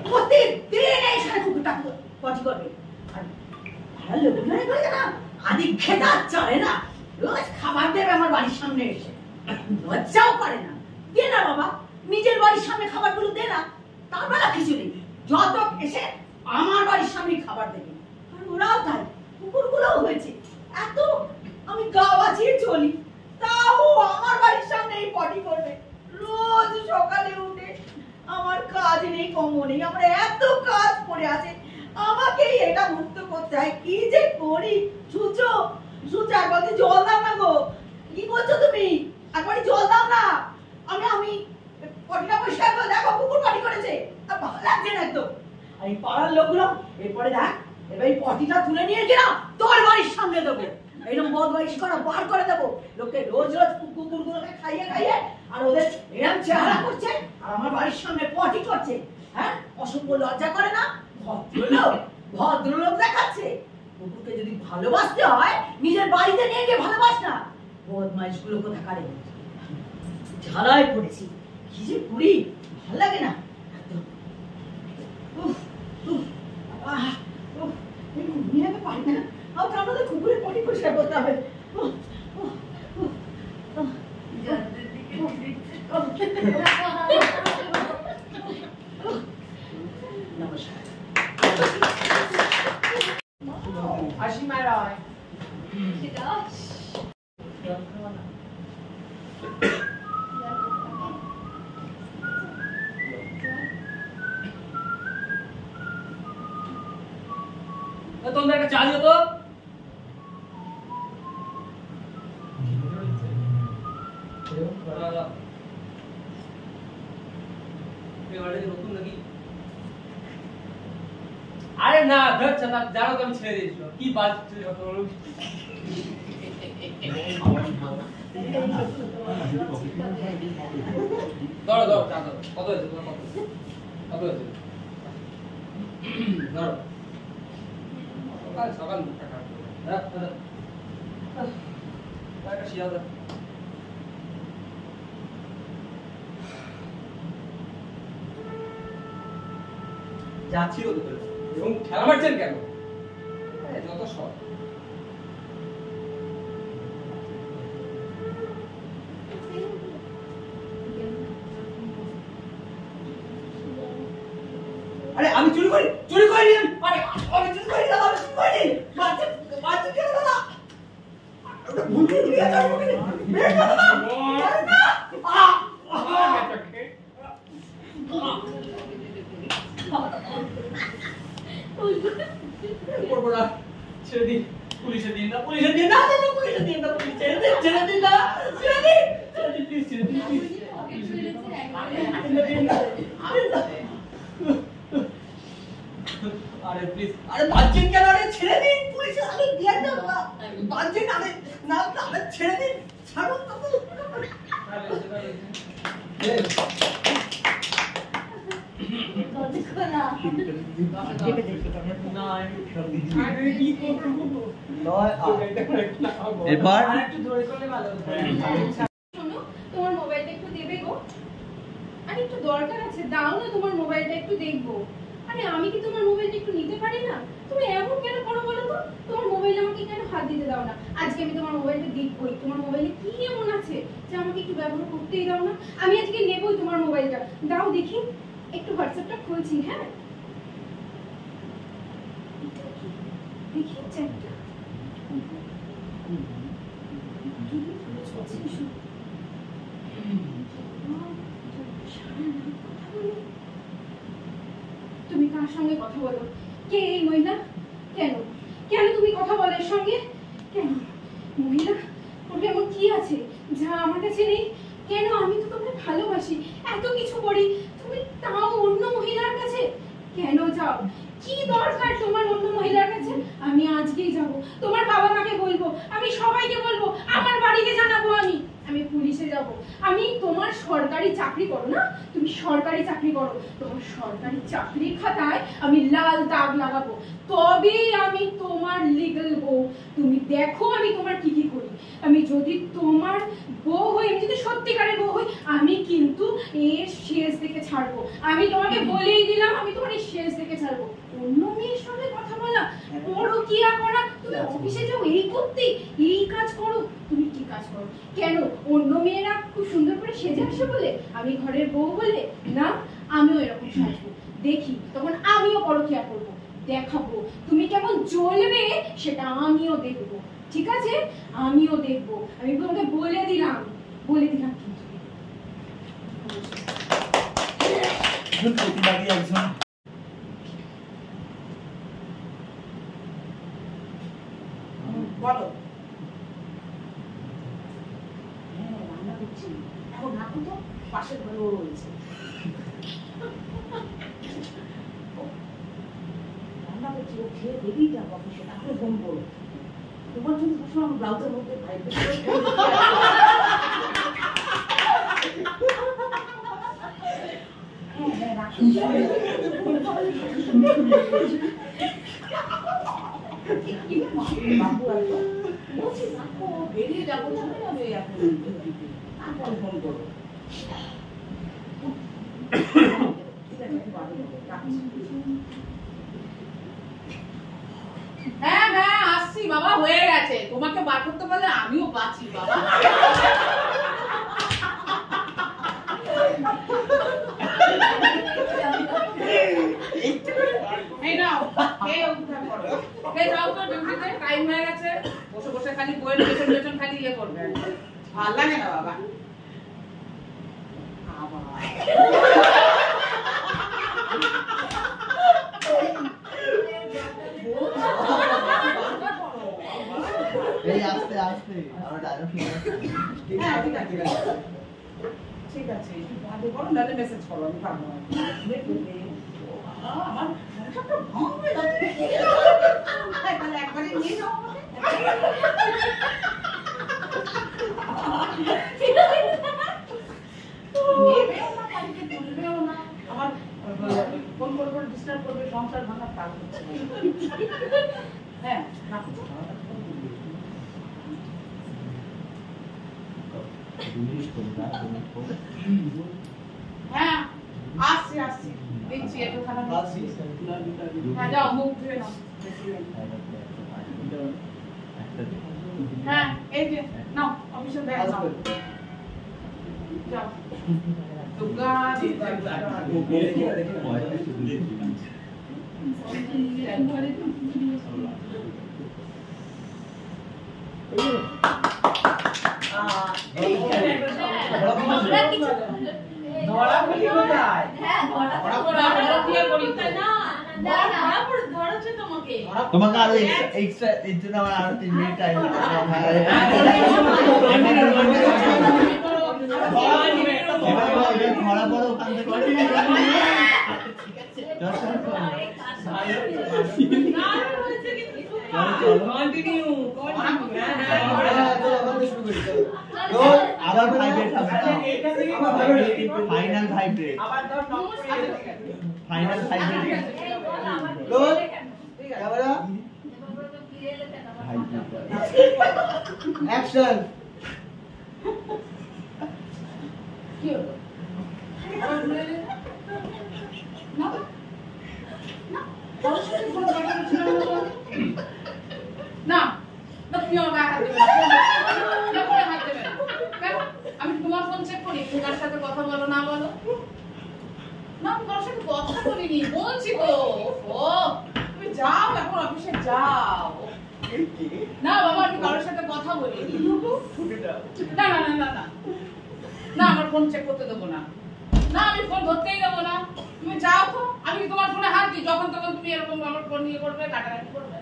প্রতিদিন এই সাজুটা পটি করবে। আর ভালো অভিনয় করে না, আদি খেতা চলে না, রোজ খাবার দেবে আমার বাড়ির সামনে এসে, লজ্জাও করে না। দে না বাবা, নিজের বাড়ির সামনে খাবারগুলো দে না, তার বেলা খিচুড়ি যত এসে আমার বাড়ির সামনে খাবার দেবে। আর ওরাও তাই, কুকুরগুলোও হয়েছে এত, আমি গা বাঁচিয়ে চলি, তাও আমার বাড়ির সামনে এই পটি করবে। রোজ সকালে উঠে আমার কাজ নেই, কম নেই, আমার এত কাজ পড়ে আছে, আমাকেই এটা মুক্ত করতে হয়। কি যে করি? সুচো একবার জল দাও না গো। কি করছো তুমি? একবার জল দাও না। আমি পটিটা পরিষ্কার করে দেখো, কুকুর পটি করেছে, আর ভালো লাগছে না একদম। আর এই পাড়ার লোকগুলো এরপরে দেখ, এবার এই পটিটা তুলে নিয়ে গেলাম তোর বাড়ির সামনে দেবো, এরকম বদমাইশ করা বার করে দেবো। লোকে রোজ রোজ কুকুরগুলোকে খাইয়ে খাইয়ে আর ওদের এরকম চেহারা করছে, আর আমার বাড়ির সামনে পটি করছে। হ্যাঁ, অসভ্য লজ্জা করে না? ভদ্রলোক দেখাচ্ছে। কুকুরকে যদি ভালোবাসতে হয় নিজের বাড়িতে নিয়ে গিয়ে ভালোবাস না। বদমাইশ গুলো কোথাকারে ঝালাই পড়েছি, কি যে করি ভালো লাগে না একদম। পারি না, আমাদের কুকুরের পটি পরিষ্কার করতে হবে। অসীমা রায় তোমরা একটা চা দিও তো। নতুন নাকি? আরে না ধর চালা, জানো তো আমি ছেড়ে দিয়েছিল। কি বাজছে কত লোক। ধরো ধরো চা ধরো। কত হয়েছে তোমার? কত হয়েছে? ধরো। সকাল মুখটা খারাপ করে একটা শিয়াল যাচ্ছিল তো এবং খেলা মারছেন কেন? যত সব আরে আমি চুরি করি আরে আমি চুরি করি দাদা, আমি চুরি করি বাচ্চা কেন দাদা? ওটা ভুল দিয়ে যাবো কি মেরে দাদা করবো না, ছেড়ে দিন, পুলিশে দিন না, পুলিশে দিন না, পুলিশে দিন না, ছেড়ে দিন প্লিজ, ছেড়ে দিন আরে প্লিজ, আরে বাচ্চেন কেন? আরে ছেড়ে দিন পুলিশে, আরে দিয়ে দাও না বাচ্চেন, আরে না আরে ছেড়ে দিন, ছাড়ুন তো। না আরে কি করবো নয় এবার আর একটু ধরে করলে ভালো হতো। শোনো, তোমার মোবাইলটা একটু দেবে গো? আরে একটু দরকার আছে, দাও না তোমার মোবাইলটা একটু দেখবো। আরে আমি কি তোমার মোবাইলটা একটু নিতে পারি না? তুমি এমন কেন করো বলো তো? তোমার মোবাইল আমাকে কেন হাত দিতে দাও না? আজকে আমি তোমার মোবাইলটা দেখবোই। তোমার মোবাইলে কি এমন আছে যে আমাকে একটু ব্যবহার করতেই দাও না? আমি আজকে নেবই তোমার মোবাইলটা। দাও দেখি, একটু হোয়াটসঅ্যাপটা খুলছি। হ্যাঁ, এটা কি? দেখি চ্যাটটা। তুমি কার সঙ্গে কথা বলো? কে এই মহিলা? কেন কেন তুমি কথা বলো এর সঙ্গে? কেন মহিলা? ওর এমন কি আছে যা আমার কাছে নেই? কেন? আমি তো তোমাকে ভালোবাসি, এত কিছু করি, তুমি তাও অন্য মহিলার কাছে কেন যাও? কি দরকার তোমার অন্য মহিলার কাছে? আমি আজকেই যাব, তোমার বাবা মাকে বলবো, আমি সবাইকে বলবো, আমার বাড়িতে জানাবো, আমি পুলিশে যাব। আমি তোমার সরকারি চাকরি করো না? তুমি সরকারি চাকরি করো, তোমার সরকারি চাকরির খাতায় আমি লাল দাগ লাগাবো, তবে আমি তোমার লিগ্যাল বউ। তুমি দেখো আমি তোমার কি কি করি। আমি যদি তোমার বউ হই, আমি যদি সত্যিকারের বউ হই, আমি কিন্তু এর শেষ দেখে ছাড়বো। আমি তোমাকে বলেই দিলাম, আমি তোমার এই শেষ দেখে ছাড়বো। অন্য মেয়ের সঙ্গে কথা বলা, পরকিয়া করা, তুমি অফিসে যাও এই করতে, এই কাজ করো। তুমি কি কাজ করো? কেন? অন্য মেয়েরা খুব সুন্দর করে সেজে আসে বলে, আমি ঘরের বউ বলে? না, আমিও এরকম সাজবো, দেখি তখন আমিও পরকিয়া করবো, দেখাবো তুমি কেমন জ্বলবে, সেটা আমিও দেখবো। ঠিক আছে, আমিও দেখবো। আমি তোমাকে বলে দিলাম কিন্তু প্রতিবাদী একজন বলো। হ্যাঁ, রান্না করছি। এখন রাখো তো, পাশের ঘরে ও রয়েছে। রান্না করছি, ও খেয়ে বেরিয়ে যাবো অফিসে, তাহলে ফোন করো। তোমার জন্য সবসময় আমার ব্লাউজের মধ্যে ভাইব্রেট করে হ্যাঁ রাখো। বাবু আসো, বলছি রাখো, বেরিয়ে যাবো, চলে যাবে এখন, তারপরে ফোন করো। ঠিক আছে, আমি বাড়ি যাবো, রাখছি। হ্যাঁ হ্যাঁ আসছি বাবা, হয়ে গেছে। তোমাকে বার করতে পারলে আমিও বাঁচি বাবা। এই নাও, খেয়ে উঠে পড়ো। খেয়ে যাও তো, ডিউটিতে টাইম হয়ে গেছে। বসে বসে খালি বইয়ের পেছন খালি ইয়ে করবে, ভাল লাগে না বাবা। এই আস্তে আস্তে আমার ডায়লগ ঠিক আছে। হ্যাঁ ঠিক আছে ঠিক আছে, একটু ভালো করো, নাহলে মেসেজ করো, আমি পারবো না। আমার সবটা ভাঙ হয়ে যাচ্ছে, তাহলে একবারে নিয়ে যাও আমাকে। নেবেও না, কালকে তুলবেও না, আমার ফোন করবো, ডিস্টার্ব করবে, সংসার ভাঙার কাজ হচ্ছে। হ্যাঁ রাখো তো। হ্যাঁ আসছি আসছি, দেখছি একটু খারাপ লাগছে। হ্যাঁ যাও, মুখ ধুয়ে নাও। হ্যাঁ এই যে নাও, অফিসে ব্যাগ নাও, যাও। দুর্গা ধরা বলি কোথায়? তোমাকে আরো এক্সট্রা এর জন্য আমার আরো 3 মিনিট টাইম ধরা পড়ো ওখান থেকে আবার ভাইব্রেট হবে, ফাইনাল ভাইব্রেট। আবার 10 নক করে final hydrating roll camera action কি হলো আবার ভুলে গেলে? না না তোর সাথে ফোন কথা বলছিলাম না না তুমি আমার গায়ে হাত দেবে না করে হাত দেবে না কেন আমি তোমার ফোন চেক করি তোমার সাথে কথা বলো না বলো না আমি তোমার সাথে কথা বলিনি বলছি তো ও তুমি যাও এখন অফিসে যাও না বাবা আমি কারোর সাথে কথা বলিনি না না না না না না আমার ফোন চেক করতে দেবো না না আমি ফোন ধরতেই দেবো না তুমি যাও তো আমি তোমার ফোনে হাত দিই যখন তখন তুমি এরকম আমার ফোন নিয়ে করবে কাটাকাটি করবে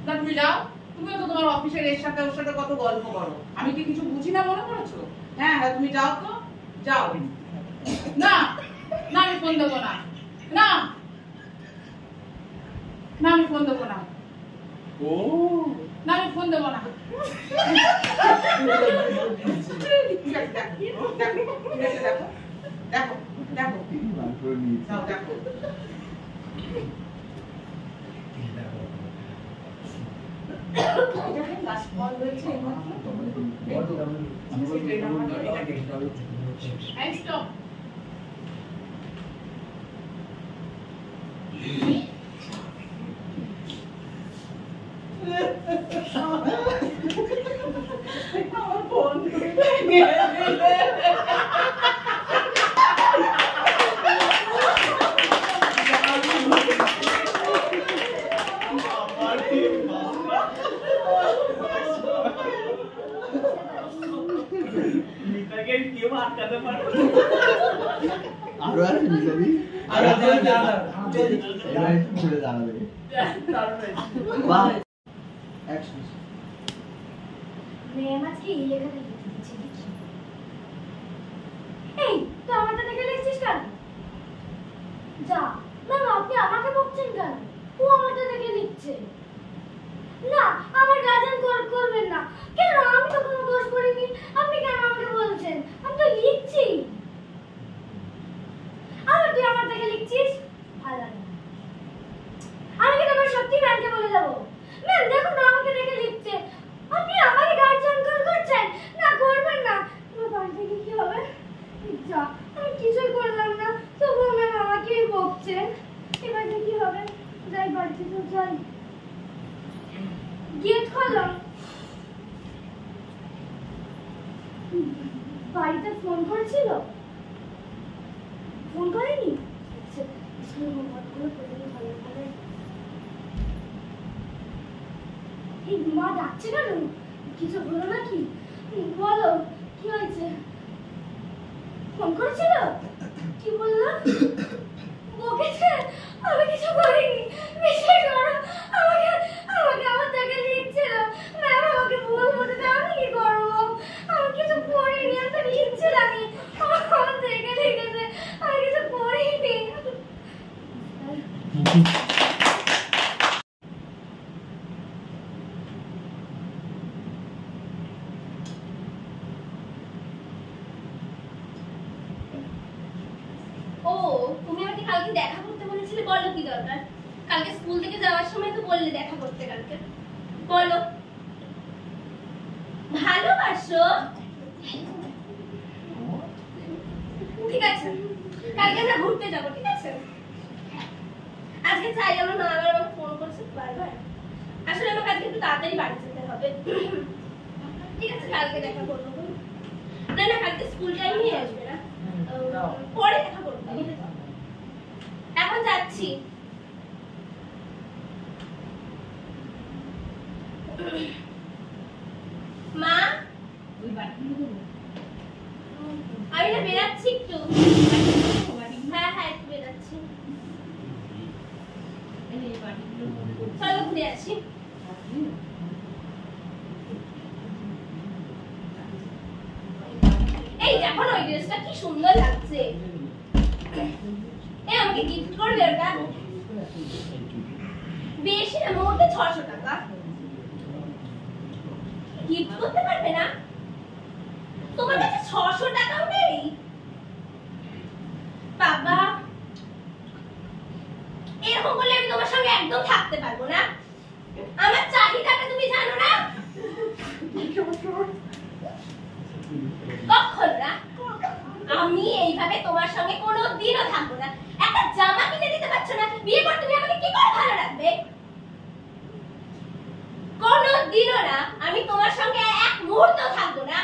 না তুমি যাও তুমিও তো তোমার অফিসের এর সাথে ওর সাথে কত গল্প করো আমি কি কিছু বুঝি না মনে করেছো হ্যাঁ হ্যাঁ তুমি যাও তো যাও না না আমি ফোন দেবো না না না আমি ফোন দেবো না ও না আমি ফোন দেবো না দেখো দেখো দেখো দেখো Stop. আরো আর মিলাবি আর এবার ঘুরে দাঁড়াবে বাহ অ্যাকশন ম্যাম আজকে এই লেখাটা লিখে দিচ্ছে দেখি। এই তুই আমারটা দেখে লিখছিস কেন? যা ম্যাম আপনি আমাকে বকছেন কেন? ও আমারটা দেখে লিখছে। না আমার গার্জেন করবেন না। কেন? আমি তো কোনো দোষ করিনি। আপনি কেন আমাকে বলছেন? আমি তো লিখছি। আবার তুই আমার দেখে লিখছিস? ভালো লাগে না। আমি কি তোমার সত্যি ম্যামকে বলে যাবো? ম্যাম দেখুন না আমাকে দেখে লিখছে। আপনি আমাকে গার্জেন করছেন? না করবেন না। তোমার বাড়ি থেকে কি হবে? যা আমি কিছুই করলাম না তবুও ম্যাম আমাকেই বকছে। এবার কি হবে? যাই বাড়িতে তো যাই। গেট খোলো। বাড়িতে ফোন করেছিল? ফোন করেনি? আচ্ছা স্কুলে হোমওয়ার্ক করে প্রতিদিন ভালো ভালো। এই মা ডাকছে কেন? কিছু হলো নাকি? বলো কি হয়েছে? ফোন করেছিল? কি বললো? বকেছে? আমি কিছু করিনি। বিশ্বাস করো আমাকে আমার থেকে লিখছিল। ম্যাম আমাকে ভুল বলেছে আমি কি করবো? আমি কিছু করিনি। আমি তো লিখছিলামই। আমার থেকে লিখেছে। আমি কিছু করিনি। ও তুমি আমাকে কালকে দেখা করতে বলেছিলে, বলো কি দরকার? কালকে স্কুল থেকে যাওয়ার সময় তো বললে দেখা করতে কালকে। বলো। ভালোবাসো? ঠিক আছে কালকে আমরা ঘুরতে যাবো, ঠিক আছে? আজকে চাই আমার মা আবার আমাকে ফোন করছে বারবার। আসলে আমাকে আজকে একটু তাড়াতাড়ি বাড়ি যেতে হবে। ঠিক আছে কালকে দেখা করবো। না না কালকে স্কুল টাইমে আসবে না, পরে দেখা করবো। এখন যাচ্ছি। মা আমি না বেরাচ্ছি একটু। হ্যাঁ হ্যাঁ একটু বেরাচ্ছি। চলো ঘুরে আসি। এই দেখো না ওই ড্রেসটা কি সুন্দর লাগছে। এই আমাকে গিফট করবে ওটা? বেশি না মোটে 600 টাকা। গিফট করতে পারবে না? তোমার কাছে 600 টাকাও নেই? বাবা এরকম করলে আমি তোমার সঙ্গে একদম থাকতে পারবো না। আমার চাহিদাটা তুমি জানো না? কখন না? আমি এইভাবে তোমার সঙ্গে কোনোদিনও থাকবো না। একটা জামা কিনে দিতে পারছো না, বিয়ে পর তুমি আমাকে কি করে ভালো রাখবে? কোনোদিনও না। আমি তোমার সঙ্গে এক মুহূর্ত থাকবো না।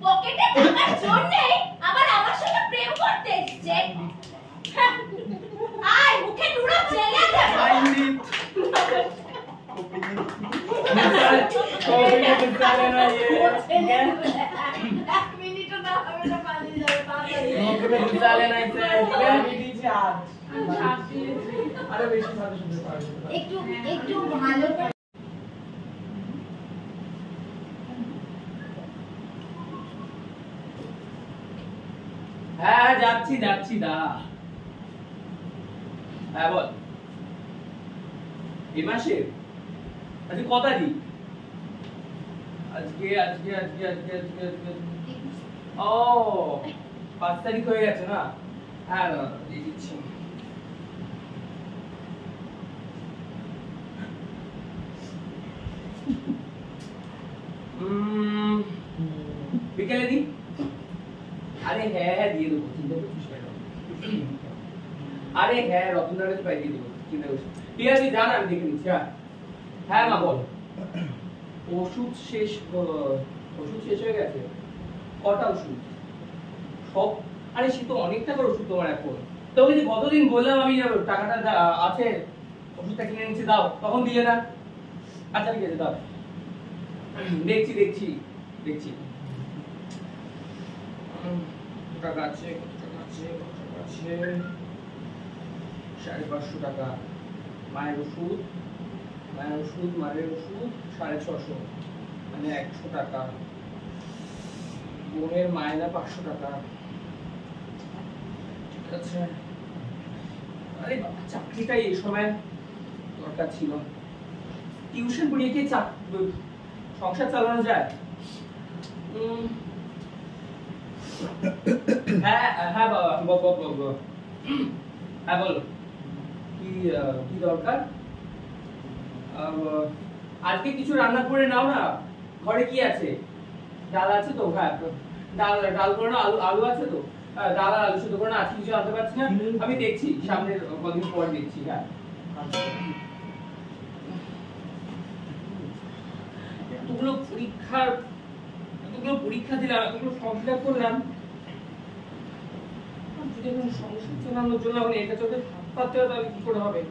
পকেটে টাকার জন্যে আবার আমার সঙ্গে প্রেম করতে এসেছে। আয় মুখে নুড়ো চেলে দেবো। এক মিনিটও না হবে না, পালিয়ে যাবে একটু একটু ভালো করে। হ্যাঁ যাচ্ছি যাচ্ছি দাঁড়া। হ্যাঁ বল। এই মাসে আজকে কত তারিখ? আজকে আজকে আজকে আজকে আজকে আজকে ও 5 তারিখ হয়ে গেছে না? হ্যাঁ দিয়ে দিচ্ছি। বিকেলে দি। আরে হ্যাঁ দিয়ে দেবো, চিন্তা করছিস কেন? আরে হ্যাঁ রতনদার কাছে পাই দিয়ে দেবো, চিন্তা করছিস? ঠিক আছে জান, আমি দেখে নিচ্ছি। হ্যাঁ মা বল। ওষুধ শেষ হয়ে গেছে? কটা ওষুধ? সব? আরে সে তো অনেক টাকার ওষুধ তোমার এখন। তবে যে কতদিন বললাম আমি টাকাটা আছে, ওষুধটা কিনে নিচ্ছি, দাও, তখন দিলে না। আচ্ছা ঠিক আছে দাও, দেখছি দেখছি দেখছি। টাকা আছে, কত টাকা আছে, কত টাকা আছে? 550 টাকা। মায়ের ওষুধ, মায়ের ওষুধ 650, মানে 100 টাকা। বোনের মায়না 500 টাকা। ঠিক আছে। আরে বাবা, চাকরিটা এই সময় দরকার ছিল। টিউশন পড়িয়ে কি সংসার চালানো যায়? হ্যাঁ হ্যাঁ বাবা, হ্যাঁ বল কি কি দরকার? আজকে কিছু রান্না করে নাও না। ঘরে কি আছে? ডাল আছে তো? হ্যাঁ ডাল করে নাও। আলু আছে তো? ডাল আর আলু শুধু করে না। আজকে কিছু আনতে পারছি না, আমি দেখছি সামনের কদিন পর দেখছি। হ্যাঁ এতগুলো পরীক্ষা দিলাম, এতগুলো ফর্ম ফিল আপ করলাম, যদি এখন সংসার চালানোর জন্য এখন এটা চোখে পাতে হয় তাহলে কি করে হবে?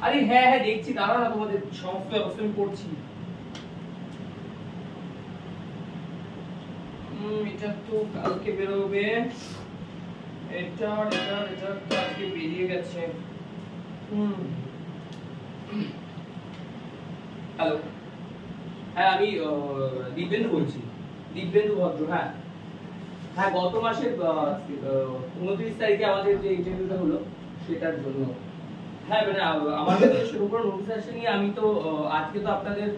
আরে হ্যাঁ হ্যাঁ দেখছি, দাঁড়াও না, তোমাদের সমস্ত ব্যবস্থা আমি করছি। এটা তো কালকে বেরোবে, এটা এটা এটা তো আজকে বেরিয়ে গেছে। হ্যালো, হ্যাঁ আমি দিব্যেন্দু বলছি, দিব্যেন্দু ভদ্র। হ্যাঁ হ্যাঁ গত মাসের 29 তারিখে আমাদের যে ইন্টারভিউটা হলো সেটার জন্য। হ্যাঁ মানে আমার কাছে সেরকম কোনো নোটিশ আসেনি। আমি তো আজকে তো আপনাদের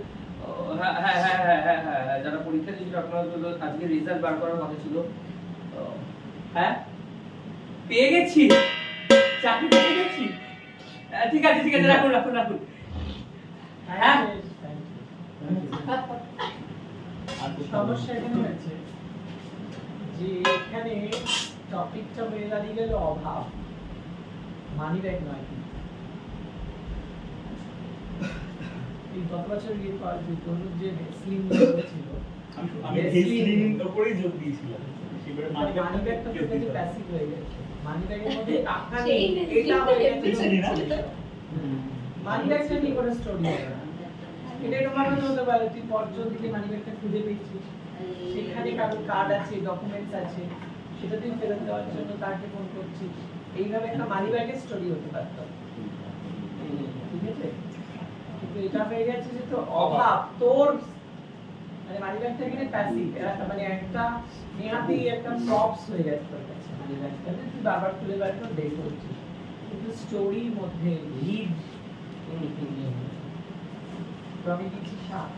হ্যাঁ হ্যাঁ হ্যাঁ হ্যাঁ হ্যাঁ হ্যাঁ যারা পরীক্ষা দিয়েছিল আপনাদের জন্য আজকে রেজাল্ট বার করার কথা ছিল। হ্যাঁ পেয়ে গেছি, চাকরি পেয়ে গেছি। ঠিক আছে ঠিক আছে, রাখুন রাখুন রাখুন। হ্যাঁ সমস্যা এখানে হয়েছে যে এখানে টপিকটা হয়ে দাঁড়িয়ে গেল অভাব, মানি ব্যাগ নয়। এই গত বছর যে স্লিম ছিল, আমি স্লিম উপরেই যোগ দিয়েছিলাম। মানি ব্যাগটা থেকে প্যাসিভ হয়ে গেছে। মানি ব্যাগের মধ্যে টাকা নেই, এটা হয়ে গেছে। মানি ব্যাগটা নিয়ে কোনো স্টোরি হবে না। এটা এরকম হতে পারে তুই পর্যন্ত দিকে মানি ব্যাগটা খুঁজে পেয়েছিস, সেখানে কারোর কার্ড আছে, ডকুমেন্টস আছে, সেটা তুই ফেরত দেওয়ার জন্য তাকে ফোন করছিস। এইভাবে একটা মানি ব্যাগের স্টোরি হতে পারত, ঠিক আছে? কিন্তু এটা হয়ে গেছে যে তোর অভাব, তোর মানে মানি ব্যাগটা এখানে প্যাসিভ, মানে একটা নেহাতি একটা প্রপস হয়ে গেছে তোর কাছে। মানি ব্যাগটা তুই বারবার খুলে বার করে বের করছিস, কিন্তু স্টোরির মধ্যে লিড তো আমি দিচ্ছি 7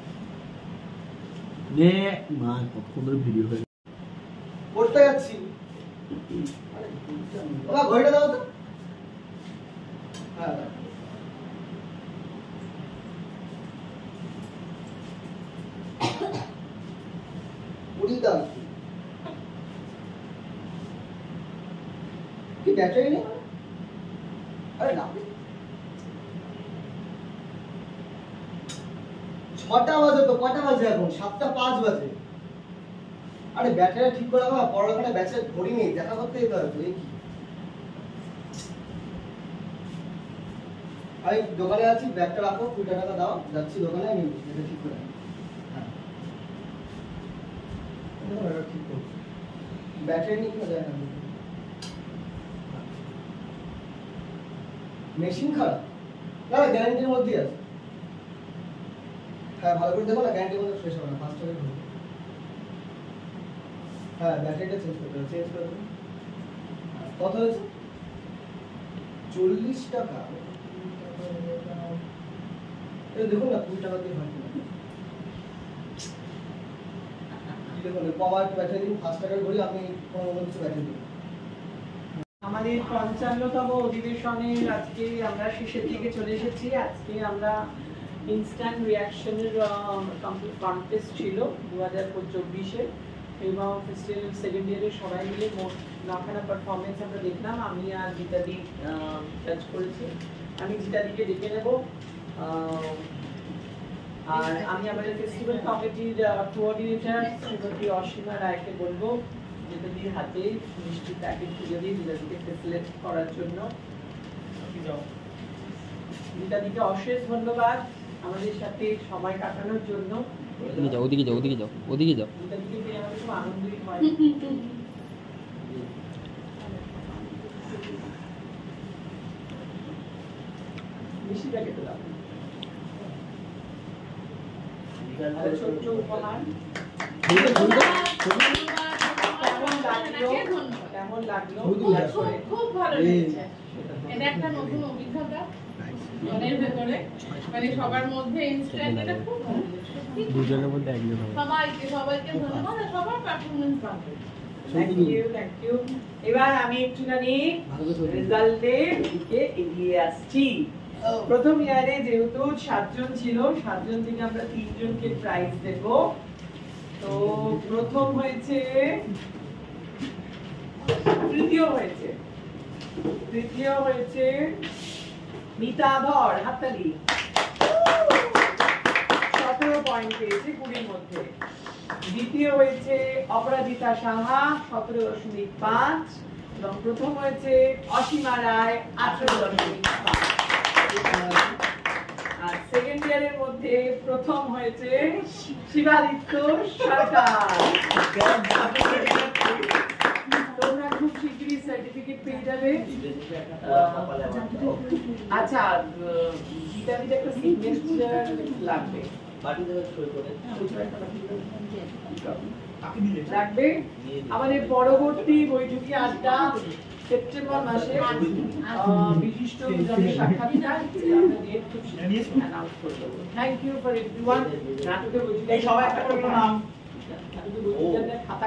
নে মা কতক্ষণ ধরে ভিডিও হয়ে পড়তে যাচ্ছি। বাবা ঘড়িটা দাও তো। হ্যাঁ পুরি দাও কি ব্যাটারি নেই? আরে না 6টা বাজে তো, কটা বাজে এখন? 7:05 বাজে। আরে ব্যাটারি ঠিক করে বাবা, পড়াশোনা ব্যাচের ঘড়ি নেই, দেখা করতে যেতে হবে। এই কি আমি দোকানে আছি, ব্যাগটা রাখো, 20 টাকা দাও, যাচ্ছি দোকানে, আমি এটা ঠিক করে হ্যাঁ এটা ঠিক করো। ব্যাটারি নিয়ে কি যায় না, মেশিন খারাপ না, গ্যারান্টির মধ্যেই আছে। হ্যাঁ ভালো করে দেখো না, গ্যারান্টির মধ্যে শেষ হবে না, 5 টাকা করে। হ্যাঁ ব্যাটারিটা চেঞ্জ করতে হবে, চেঞ্জ করে দেবো। কত হয়েছে? 40 টাকা। এই দেখুন না 20 টাকা দিয়ে হয় কিনা। দেখুন পাওয়ার ব্যাটারি দিন, 5 টাকার ঘড়ি, আপনি কোনো কিছু ব্যাটারি দিন। আমাদের 55তম অধিবেশনের আজকে আমরা শেষের দিকে চলে এসেছি। আজকে আমরা ইনস্ট্যান্ট রিঅ্যাকশনের কন্টেস্ট ছিল 2024-এ, এবং ফেস্টিভ্যাল সেকেন্ড ইয়ারের সবাই মিলে মোট 9খানা পারফরমেন্স আমরা দেখলাম। আমি আর গীতাদি জাজ করেছি। আমি গীতাদিকে ডেকে নেব, আর আমি আমাদের ফেস্টিভ্যাল কমিটির কোঅর্ডিনেটর শ্রীমতী অসীমা রায়কে বলবো গীতাদির হাতে মিষ্টি প্যাকেট তুলে দিয়ে গীতাদিকে ফেসিলিটেট করার জন্য। গীতাদিকে অশেষ ধন্যবাদ আমাদের সাথে সময় কাটানোর জন্য। ওদিকে যাও গীতাদিকে পেয়ে আমাদের খুব আনন্দই হয়। মিষ্টি প্যাকেট দাও, ছোট্ট উপহার। কেমন লাগলো? খুব ভালো লেগেছে। এটা একটা নতুন অভিজ্ঞতা মনের ভেতরে, মানে সবার মধ্যে ইনস্ট্যান্ট, এটা খুব ভালো লেগেছে। দুজনের মধ্যে একজন হবে। সবাইকে ধন্যবাদ, আর সবার পারফরম্যান্স ভালো। Thank you. এবার আমি একটুখানি রেজাল্টের দিকে এগিয়ে আসছি। প্রথম ইয়ারে যেহেতু 7 জন ছিল, 7 জন থেকে আমরা 3 জনকে প্রাইজ দেব। তো প্রথম হয়েছে, তৃতীয় হয়েছে মিতা ধর, হাততালি। 17 পয়েন্ট পেয়েছে 20-র মধ্যে। দ্বিতীয় হয়েছে অপরাজিতা সাহা, 17.5, এবং প্রথম হয়েছে অসীমা রায়, 18.5। আর সেকেন্ড ইয়ারের মধ্যে প্রথম হয়েছে শিবাদিত্য সরকার। তোমরা খুব শীঘ্রই সার্টিফিকেট পেয়ে যাবে। আচ্ছা, গীতাদির একটা সিগনেচার লাগবে, লাগবে। আমাদের পরবর্তী বৈঠকি আড্ডা সেপ্টেম্বর মাসে বিশিষ্ট সাক্ষাৎকার ডেট খুব শীঘ্রই অ্যানাউন্স করে দেবো। Thank you for everyone. নাটকের বৈঠকি সবাই একটা করে নাম খাতা